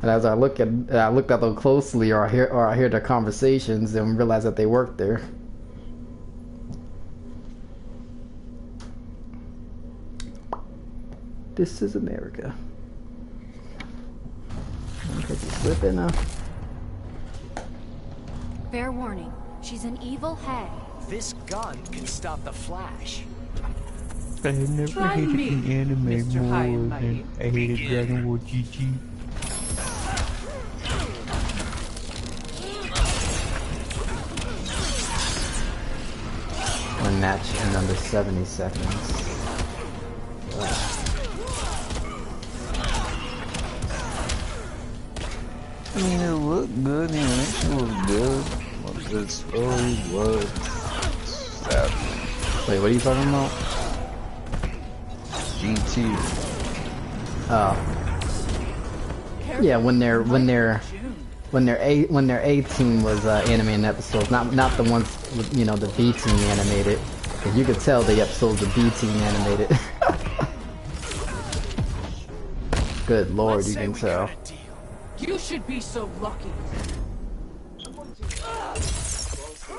And as I looked at them closely, or I hear their conversations, and realized that they worked there. This is America. Okay, slip in now. Fair warning, she's an evil hag. This gun can stop the Flash. I have never Try hated me, an anime Mr. High and more Mighty. than I hated Dragon Ball GG. One match in under 70 seconds. I mean, it looked good, the animation was good, but the story was sad. Wait, what are you talking about? GT. Oh. Yeah, when their A team was animating episodes, not the ones with, the B team animated. Cause you could tell the episodes the B team animated. Good lord, you can tell. You should be so lucky.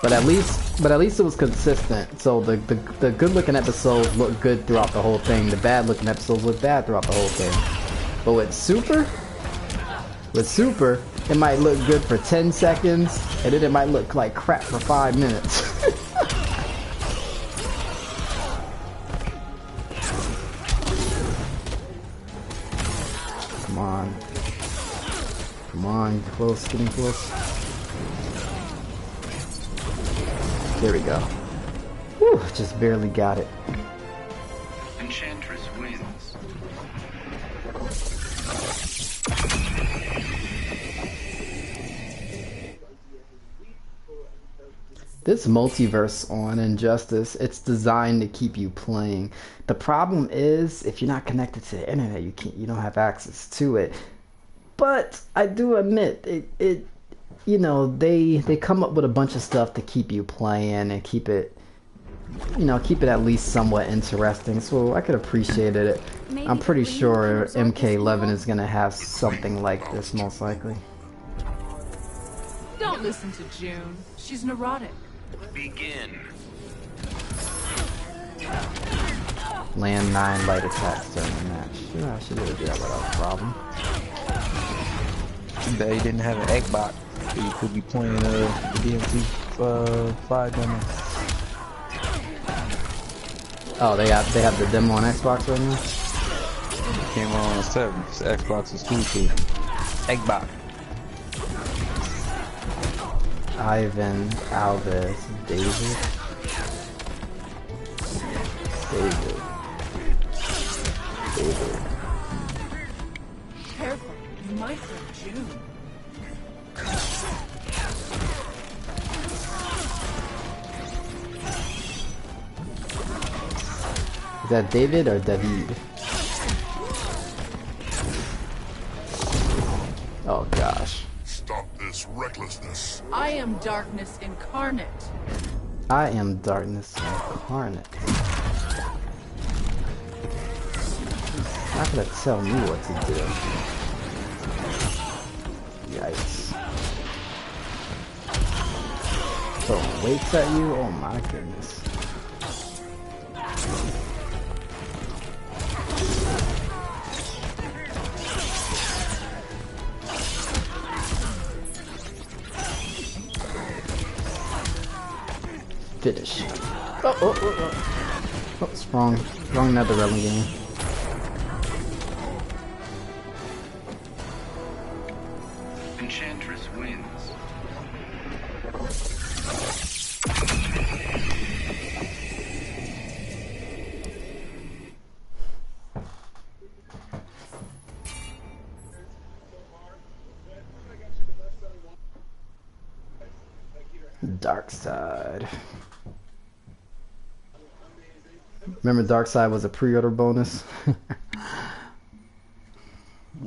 But at least it was consistent. So the good looking episodes look good throughout the whole thing. The bad looking episodes look bad throughout the whole thing. But with Super, it might look good for 10 seconds, and then it might look like crap for 5 minutes. Come on. Come on, close, getting close. There we go. Whew, just barely got it. Enchantress wins. This multiverse on Injustice, it's designed to keep you playing. The problem is, if you're not connected to the internet, you don't have access to it. But I do admit, they come up with a bunch of stuff to keep you playing and keep it at least somewhat interesting. So I could appreciate it. Maybe I'm pretty Green sure can resort this MK11 evil? is gonna have something like this, most likely. Don't listen to June. She's neurotic. Begin. Land 9 light attacks during the match. Yeah, I should be able to do that without a problem. They didn't have an Xbox, so you could be playing the DMC 5 demo. Oh, they have the demo on Xbox right now? It came on 7. It's Xbox exclusive. Xbox. Ivan, Alves, David. Careful, you might hurt June. Is that David or David? Oh gosh. Stop this recklessness. I am darkness incarnate. I am darkness incarnate. Not gonna tell me what to do. Yikes. Throwing weights at you? Oh my goodness. Finish. Oh, it's wrong. Wrong Netherrealm game. Enchantress wins. Dark Side. Remember Dark Side was a pre-order bonus?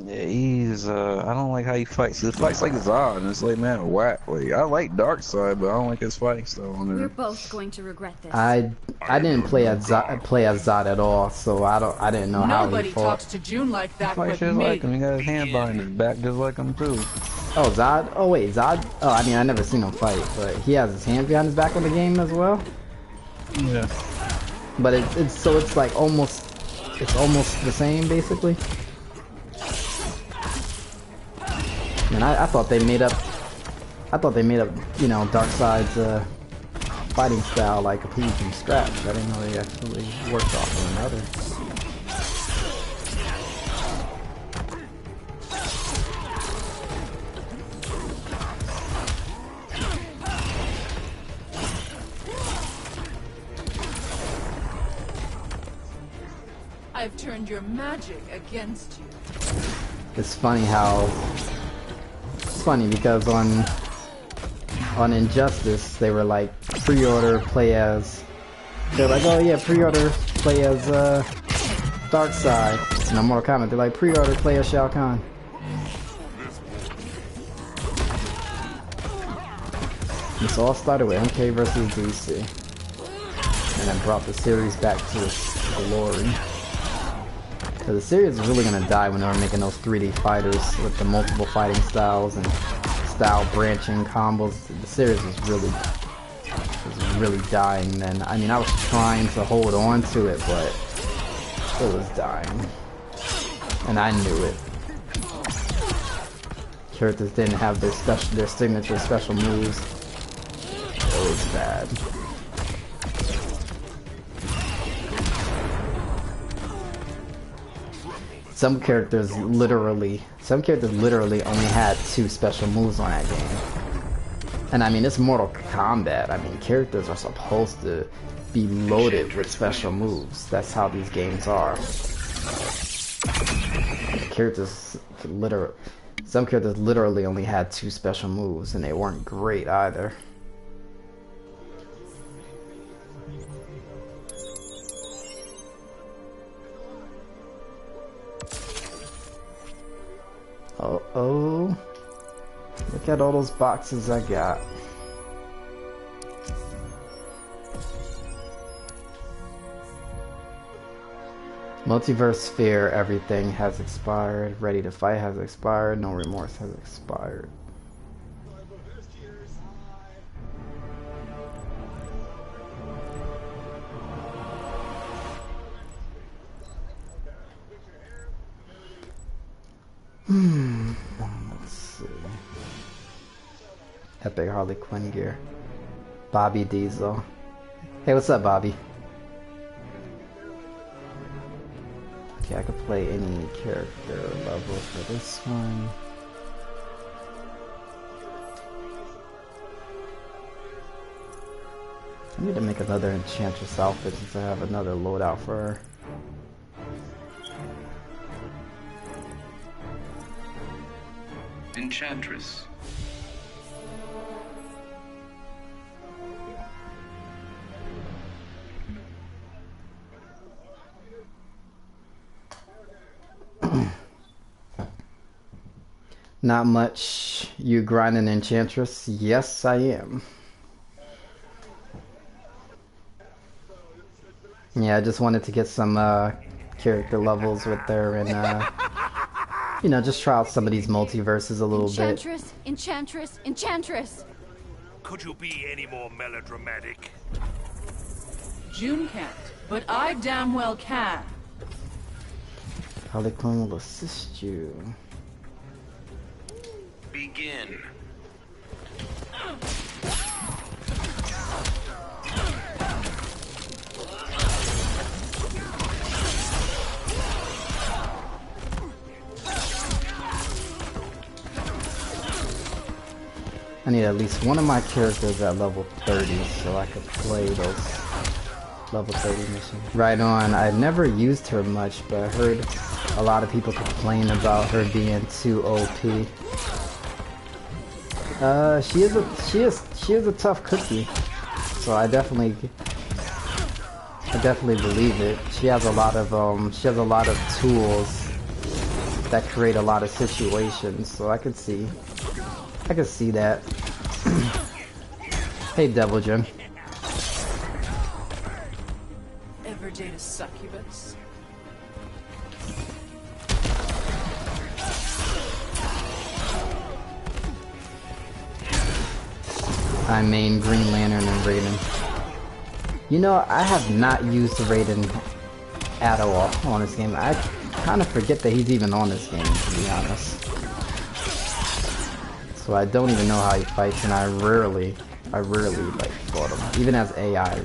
Yeah, he's I don't like how he fights. He fights like Zod, and it's like, man, whack. Like, I like Darkseid, but I don't like his fighting style on We're there. both going to regret this. I didn't play as Zod at all, so I didn't know how he Nobody fought. talks to June like that Fights but just me. like him. He got his hand behind his back just like him too. Oh, Zod? Oh wait, Zod? Oh, I mean I never seen him fight, but he has his hand behind his back in the game as well. Yeah. But it's like almost the same basically. And I thought they made up, you know, Darkseid's fighting style like completely from scratch. I didn't know they actually worked off of another. I've turned your magic against you. It's funny how because on Injustice they were like pre-order play as, they're like, oh yeah, pre-order play as Darkseid, and on Mortal Kombat they're like pre-order play as Shao Kahn. This all started with MK versus DC, and then brought the series back to its glory. So the series is really gonna die when they were making those 3D fighters with the multiple fighting styles and style branching combos. The series was really dying then. I mean, I was trying to hold on to it, but it was dying, and I knew it. Characters didn't have their signature special moves. It was bad. Some characters literally only had 2 special moves on that game. And I mean, it's Mortal Kombat. I mean, characters are supposed to be loaded with special moves. That's how these games are. Some characters literally only had 2 special moves, and they weren't great either. Oh, look at all those boxes I got. Multiverse Sphere, everything has expired. Ready to Fight has expired. No Remorse has expired. Let's see. Epic Harley Quinn gear. Bobby Diesel. Hey, what's up, Bobby? Okay, I could play any character level for this one. I need to make another Enchantress outfit since I have another loadout for her. Enchantress. Not much. You grinding Enchantress? Yes, I am. Yeah, I just wanted to get some character levels with her and you know, just try out some of these multiverses a little bit. Enchantress, Enchantress! Could you be any more melodramatic? June can't, but I damn well can. Harley Quinn will assist you. Begin. I need at least one of my characters at level 30 so I could play those level 30 missions. Right on. I never used her much, but I heard a lot of people complain about her being too OP. She is a tough cookie. So I definitely believe it. She has a lot of tools that create a lot of situations. So I could see that. Hey, Devil Jim. Everjada succubus. I main Green Lantern and Raiden. You know, I have not used Raiden at all on this game. I kind of forget that he's even on this game, to be honest. So I don't even know how he fights, and I rarely like fought him. Even as AI,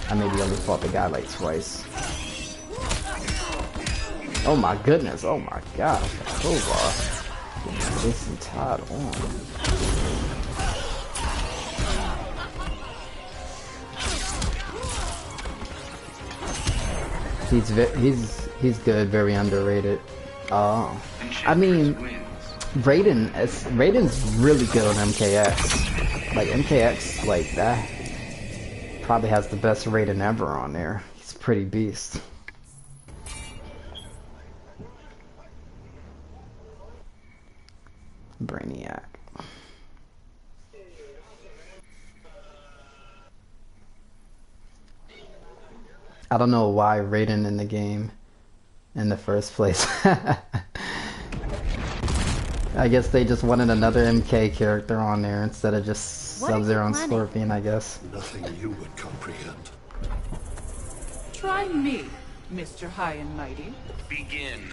I maybe only fought the guy like twice. Oh my goodness! Oh my gosh! Crowbar. Jason Todd on. He's good, very underrated. Oh, I mean, Raiden's really good on MKX. Like MKX, like that, probably has the best Raiden ever on there. He's pretty beast. Brainiac. I don't know why Raiden in the game in the first place. I guess they just wanted another MK character on there instead of just Sub-Zero and Scorpion, I guess. Nothing you would comprehend. Try me, Mr. High and Mighty. Begin.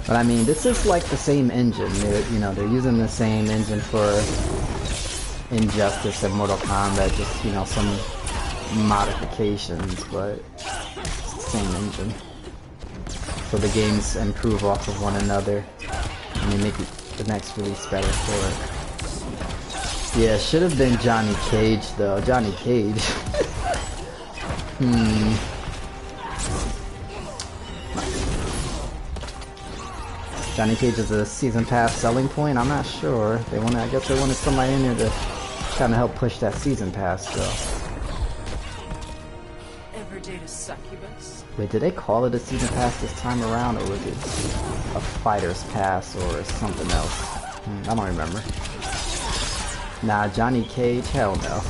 But I mean, this is like the same engine. They're using the same engine for Injustice and Mortal Kombat, just, some modifications, but it's the same engine. So the games improve off of one another, and they make the next release better for it. Yeah, should have been Johnny Cage though. Johnny Cage. Johnny Cage is a season pass selling point. I'm not sure. I guess they wanted somebody in there to kind of help push that season pass though. Succubus. Wait, did they call it a season pass this time around, or was it a fighter's pass or something else? I don't remember. Nah, Johnny Cage, hell no.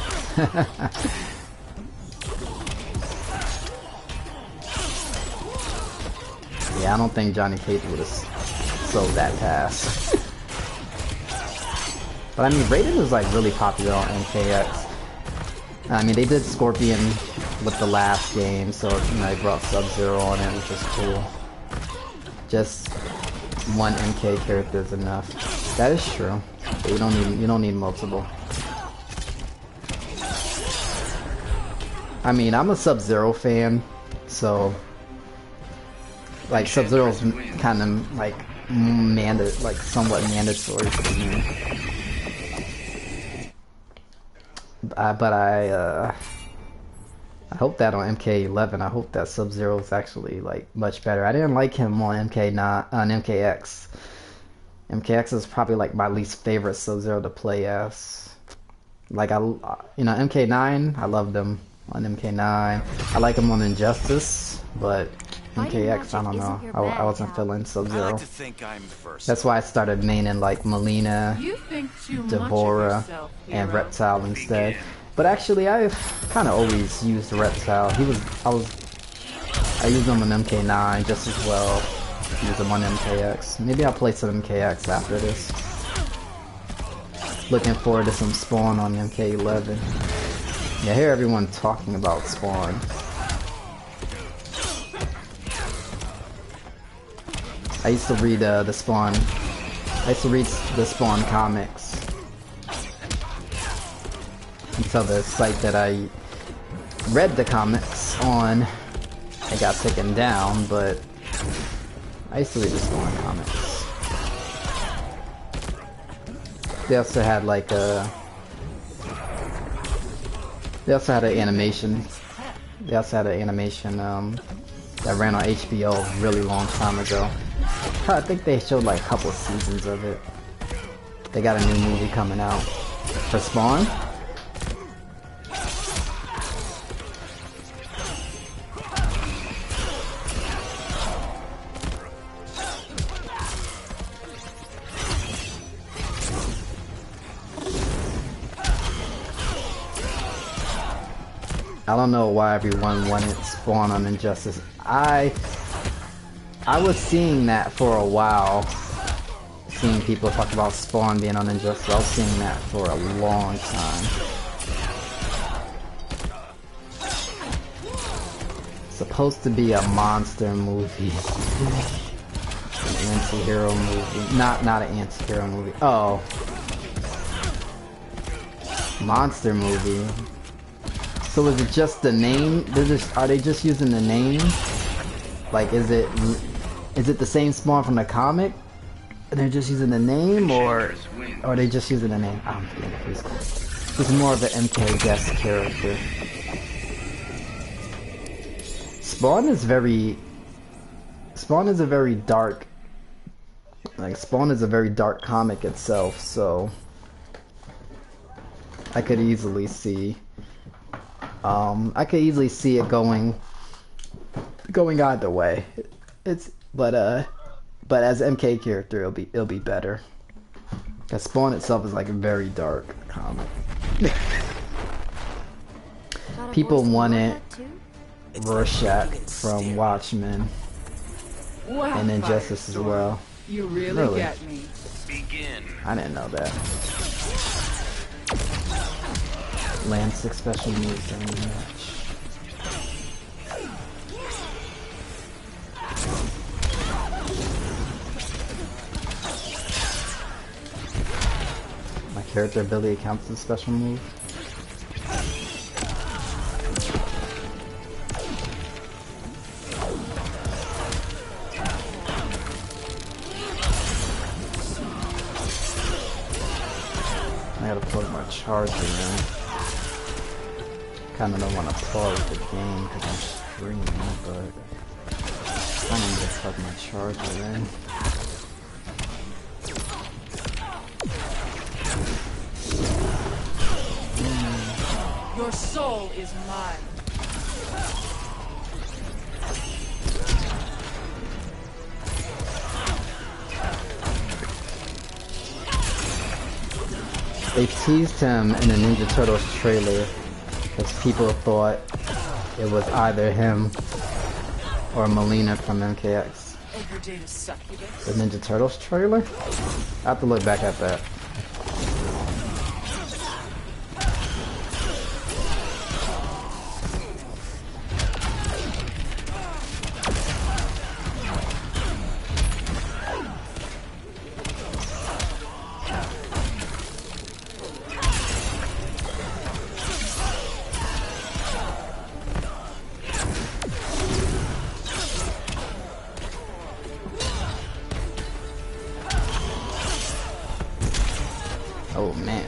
Yeah, I don't think Johnny Cage would have sold that pass. But I mean, Raiden is like really popular on MKX. I mean, they did Scorpion with the last game, so they brought Sub-Zero on it, which is cool. Just one MK character is enough. That is true. But you don't need multiple. I mean, I'm a Sub-Zero fan, so like Sub-Zero's kind of like somewhat mandatory for me. But I hope that on MK11, I hope that Sub-Zero is actually like much better. I didn't like him on MKX. MKX is probably like my least favorite Sub-Zero to play as. Like MK9, I loved him on MK9. I like him on Injustice, but MKX, I don't know. I wasn't feeling Sub-Zero. I like to think I'm first. That's why I started maining like Melina, Devora, and Reptile instead. But actually, I've kind of always used Reptile. I used him on MK9 just as well. Use him on MKX. Maybe I'll play some MKX after this. Looking forward to some Spawn on MK11. Yeah, I hear everyone talking about Spawn. I used to read the Spawn. I used to read the Spawn comics until the site that I read the comics on, it got taken down. But I used to read the Spawn comics. They also had like they also had an animation. They also had an animation that ran on HBO a really long time ago. I think they showed like a couple of seasons of it. They got a new movie coming out for Spawn. I don't know why everyone wanted Spawn on Injustice. I was seeing that for a while. Seeing people talk about Spawn being on Injustice. I was seeing that for a long time. Supposed to be a monster movie. An anti-hero movie. Not an anti-hero movie. Oh. Monster movie. So is it just the name? Are they just using the name? Like, is it the same Spawn from the comic? And they're just using the name, or are they just using the name? I'm getting confused. He's more of an MK guest character. Spawn is a very dark. Like, Spawn is a very dark comic itself, so I could easily see. I could easily see it going either way. But as MK character, it'll be better. Cause Spawn itself is like a very dark comic. People wanted Rorschach from Watchmen and Injustice as well. You really get me. Begin. I didn't know that. Land 6 special moves during the match. My character ability counts as a special move. I gotta plug my charger in. Kinda don't want to pause the game because I'm streaming, but I need to plug my charger in. Your soul is mine. They teased him in the Ninja Turtles trailer because people thought it was either him or Melina from MKX. The Ninja Turtles trailer? I have to look back at that. Oh man.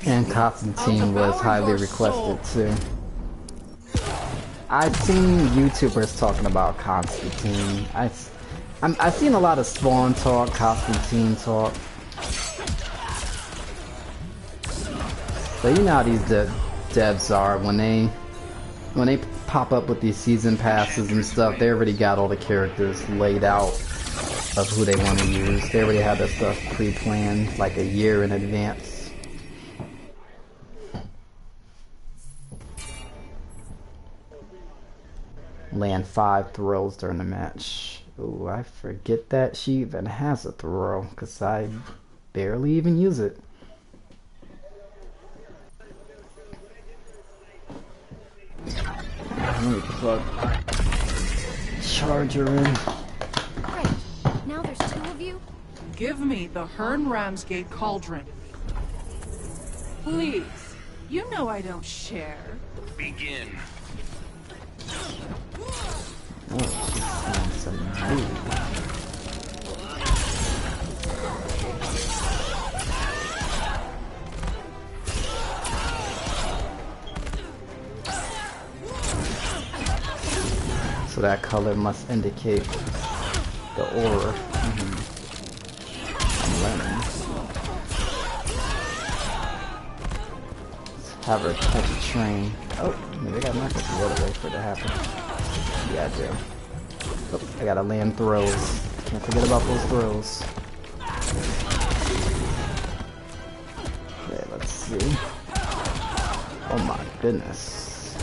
And Constantine was highly requested too. I've seen YouTubers talking about Constantine. I've seen a lot of Spawn talk, Constantine talk. But you know how these devs are when they pop up with these season passes and stuff. They already got all the characters laid out of who they want to use. They already have that stuff pre-planned like a year in advance. Land 5 throws during the match. Ooh, I forget that she even has a throw because I barely even use it. Let me plug charger in. Great. Now there's two of of you? Give me the Hearn Ramsgate cauldron. Please. You know I don't share. Begin. So that color must indicate the aura. I'm learning. Let's have her catch a train. Oh, maybe I gotta knock the water away for it to happen. Yeah, I do. Oh, I gotta land throws. Can't forget about those throws. Okay, let's see. Oh my goodness.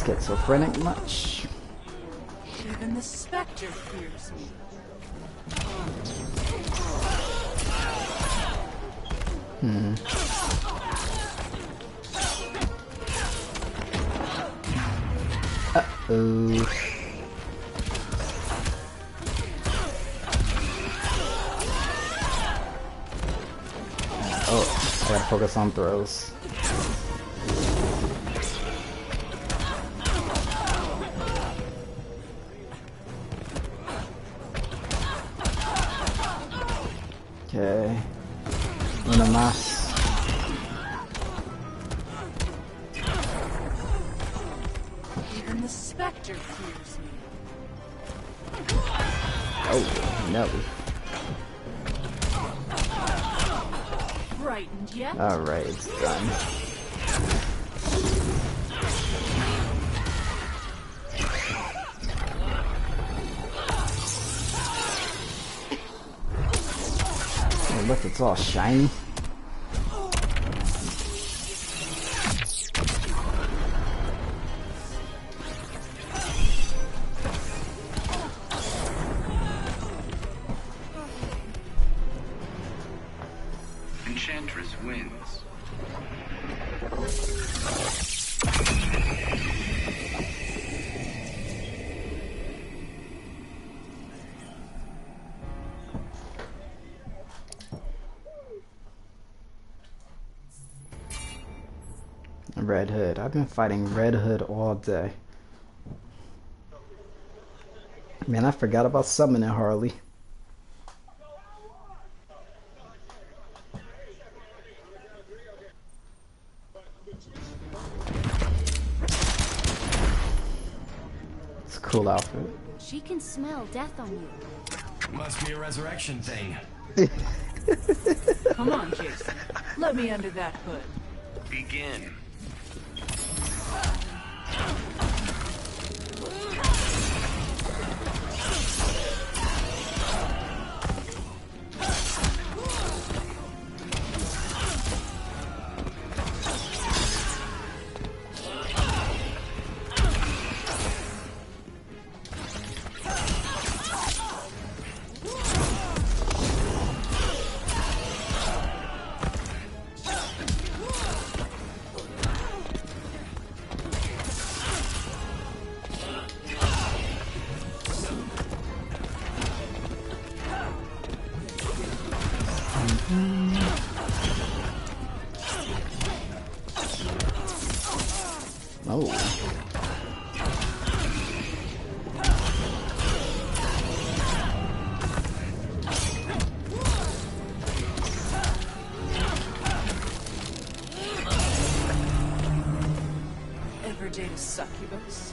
Schizophrenic much? Even the Spectre fears me. Uh-oh. Oh, I gotta focus on throws. Okay. Una más. Even the Spectre fears me. Oh, no. Frightened yet? Alright, it's done. Oh, look, it's all shiny. Enchantress wins. Red Hood. I've been fighting Red Hood all day. Man, I forgot about summoning Harley. It's a cool outfit. She can smell death on you. Must be a resurrection thing. Come on, Jason. Let me under that hood. Begin. Oh. Ever date a succubus?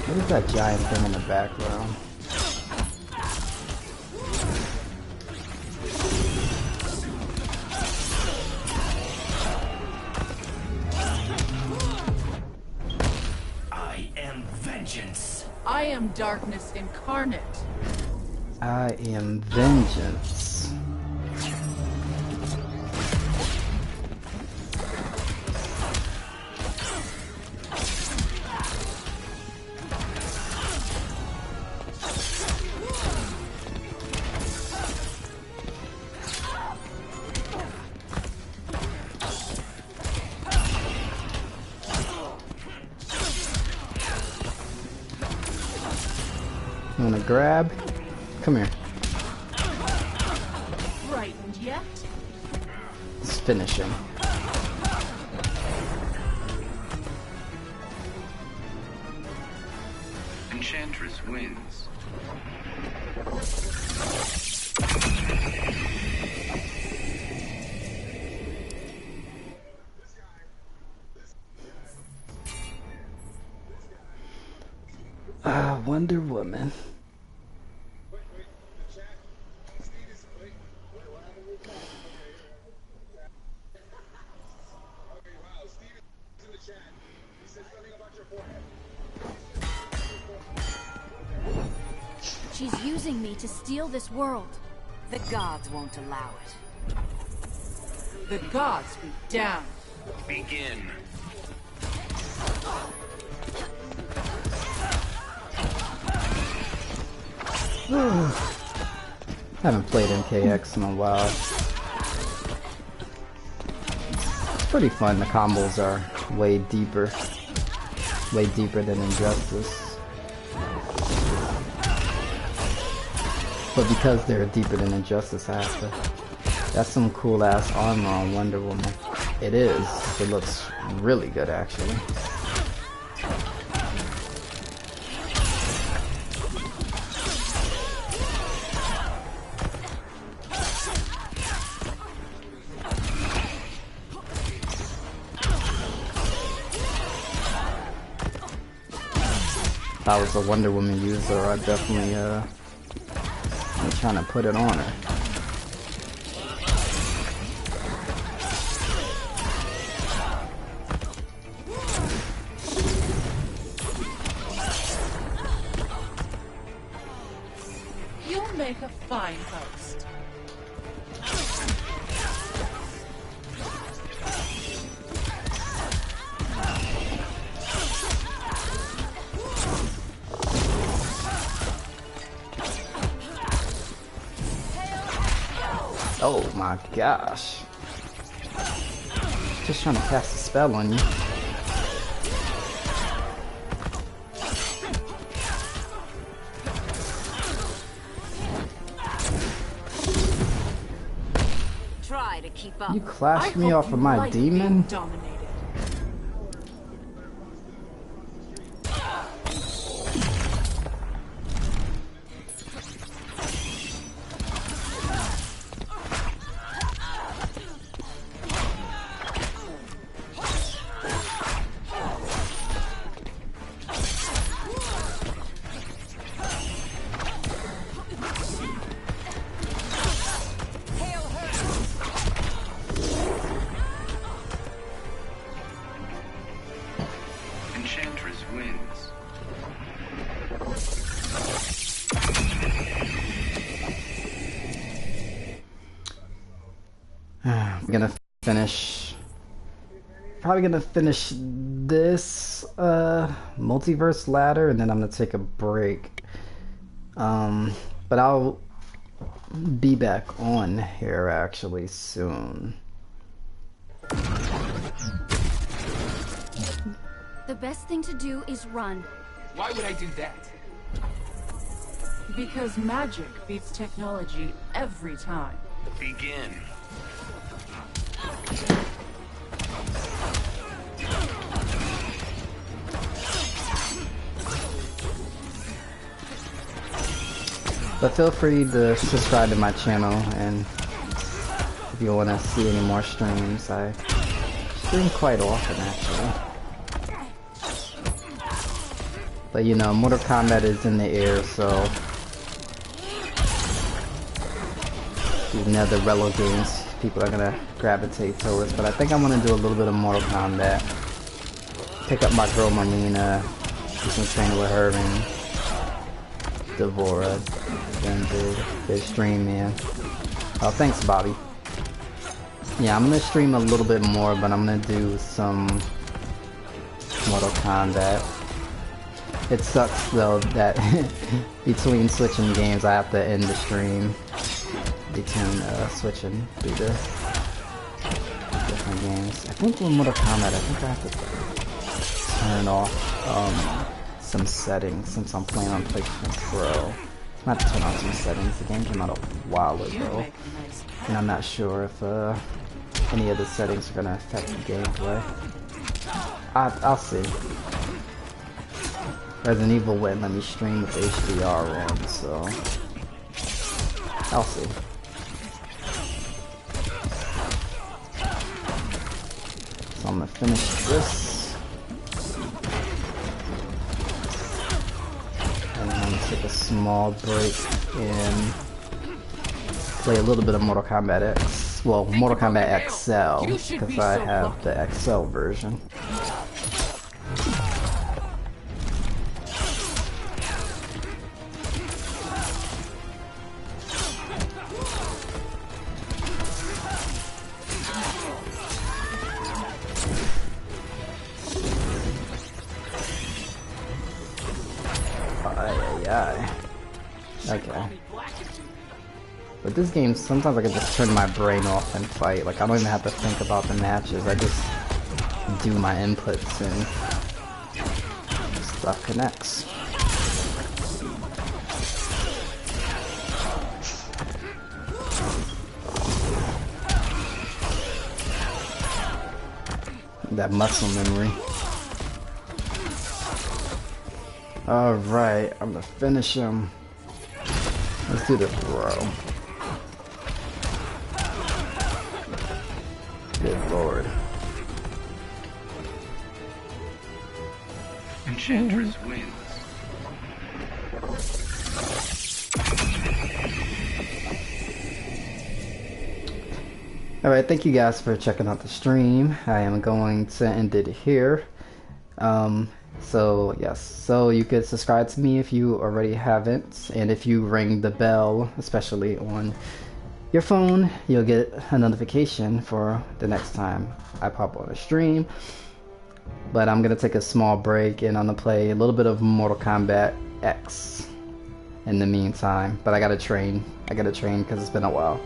What is that giant thing in the background? I am vengeance. I am darkness incarnate. I am vengeance. wanna grab? Come here. Frightened yet? Let's finish him. Enchantress wins. Wonder Woman. She's using me to steal this world. The gods won't allow it. The gods be damned. Begin. Haven't played MKX in a while. It's pretty fun. The combos are way deeper than Injustice. But because they're deeper than Injustice, I have to. That's some cool ass armor on Wonder Woman. It is. It looks really good, actually. If I was a Wonder Woman user, I'd definitely be trying to put it on her. You'll make a fine host. Oh my gosh. Just trying to cast a spell on you. Try to keep up. You clashed me I off hope of you my like being demon? dominated. Enchantress wins. I'm gonna finish. Probably gonna finish this multiverse ladder, and then I'm gonna take a break. But I'll be back on here actually soon. The best thing to do is run. Why would I do that? Because magic beats technology every time. Begin. But feel free to subscribe to my channel, and if you want to see any more streams, I stream quite often actually. But you know, Mortal Kombat is in the air, so these nether Relo games, people are gonna gravitate towards. But I think I'm gonna do a little bit of Mortal Kombat. Pick up my girl Marina, do some training with her and Devora. And the stream, man. Oh, thanks, Bobby. Yeah, I'm gonna stream a little bit more, but I'm gonna do some Mortal Kombat. It sucks though that between switching games, I have to end the stream between switching through the different games. I think with Mortal Kombat, I think I have to turn off some settings since I'm playing on PlayStation Pro. I have to turn on some settings. The game came out a while ago, and I'm not sure if any of the settings are gonna affect the gameplay. I'll see. Resident Evil wouldn't let me stream with HDR on, so I'll see. So I'm gonna finish this, and I'm gonna take a small break and play a little bit of Mortal Kombat X. Well, Mortal Kombat XL, because I have the XL version. Okay. But this game, sometimes I can just turn my brain off and fight. Like, I don't even have to think about the matches. I just do my inputs and stuff connects. That muscle memory. Alright, I'm gonna finish him. Let's do the throw. Good lord. Enchantress wins. Alright, thank you guys for checking out the stream. I am going to end it here. So yes, so you could subscribe to me if you already haven't, and if you ring the bell, especially on your phone, you'll get a notification for the next time I pop on a stream. But I'm gonna take a small break and I'm gonna play a little bit of Mortal Kombat X in the meantime. But I gotta train because it's been a while.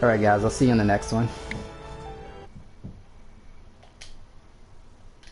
Alright guys, I'll see you in the next one.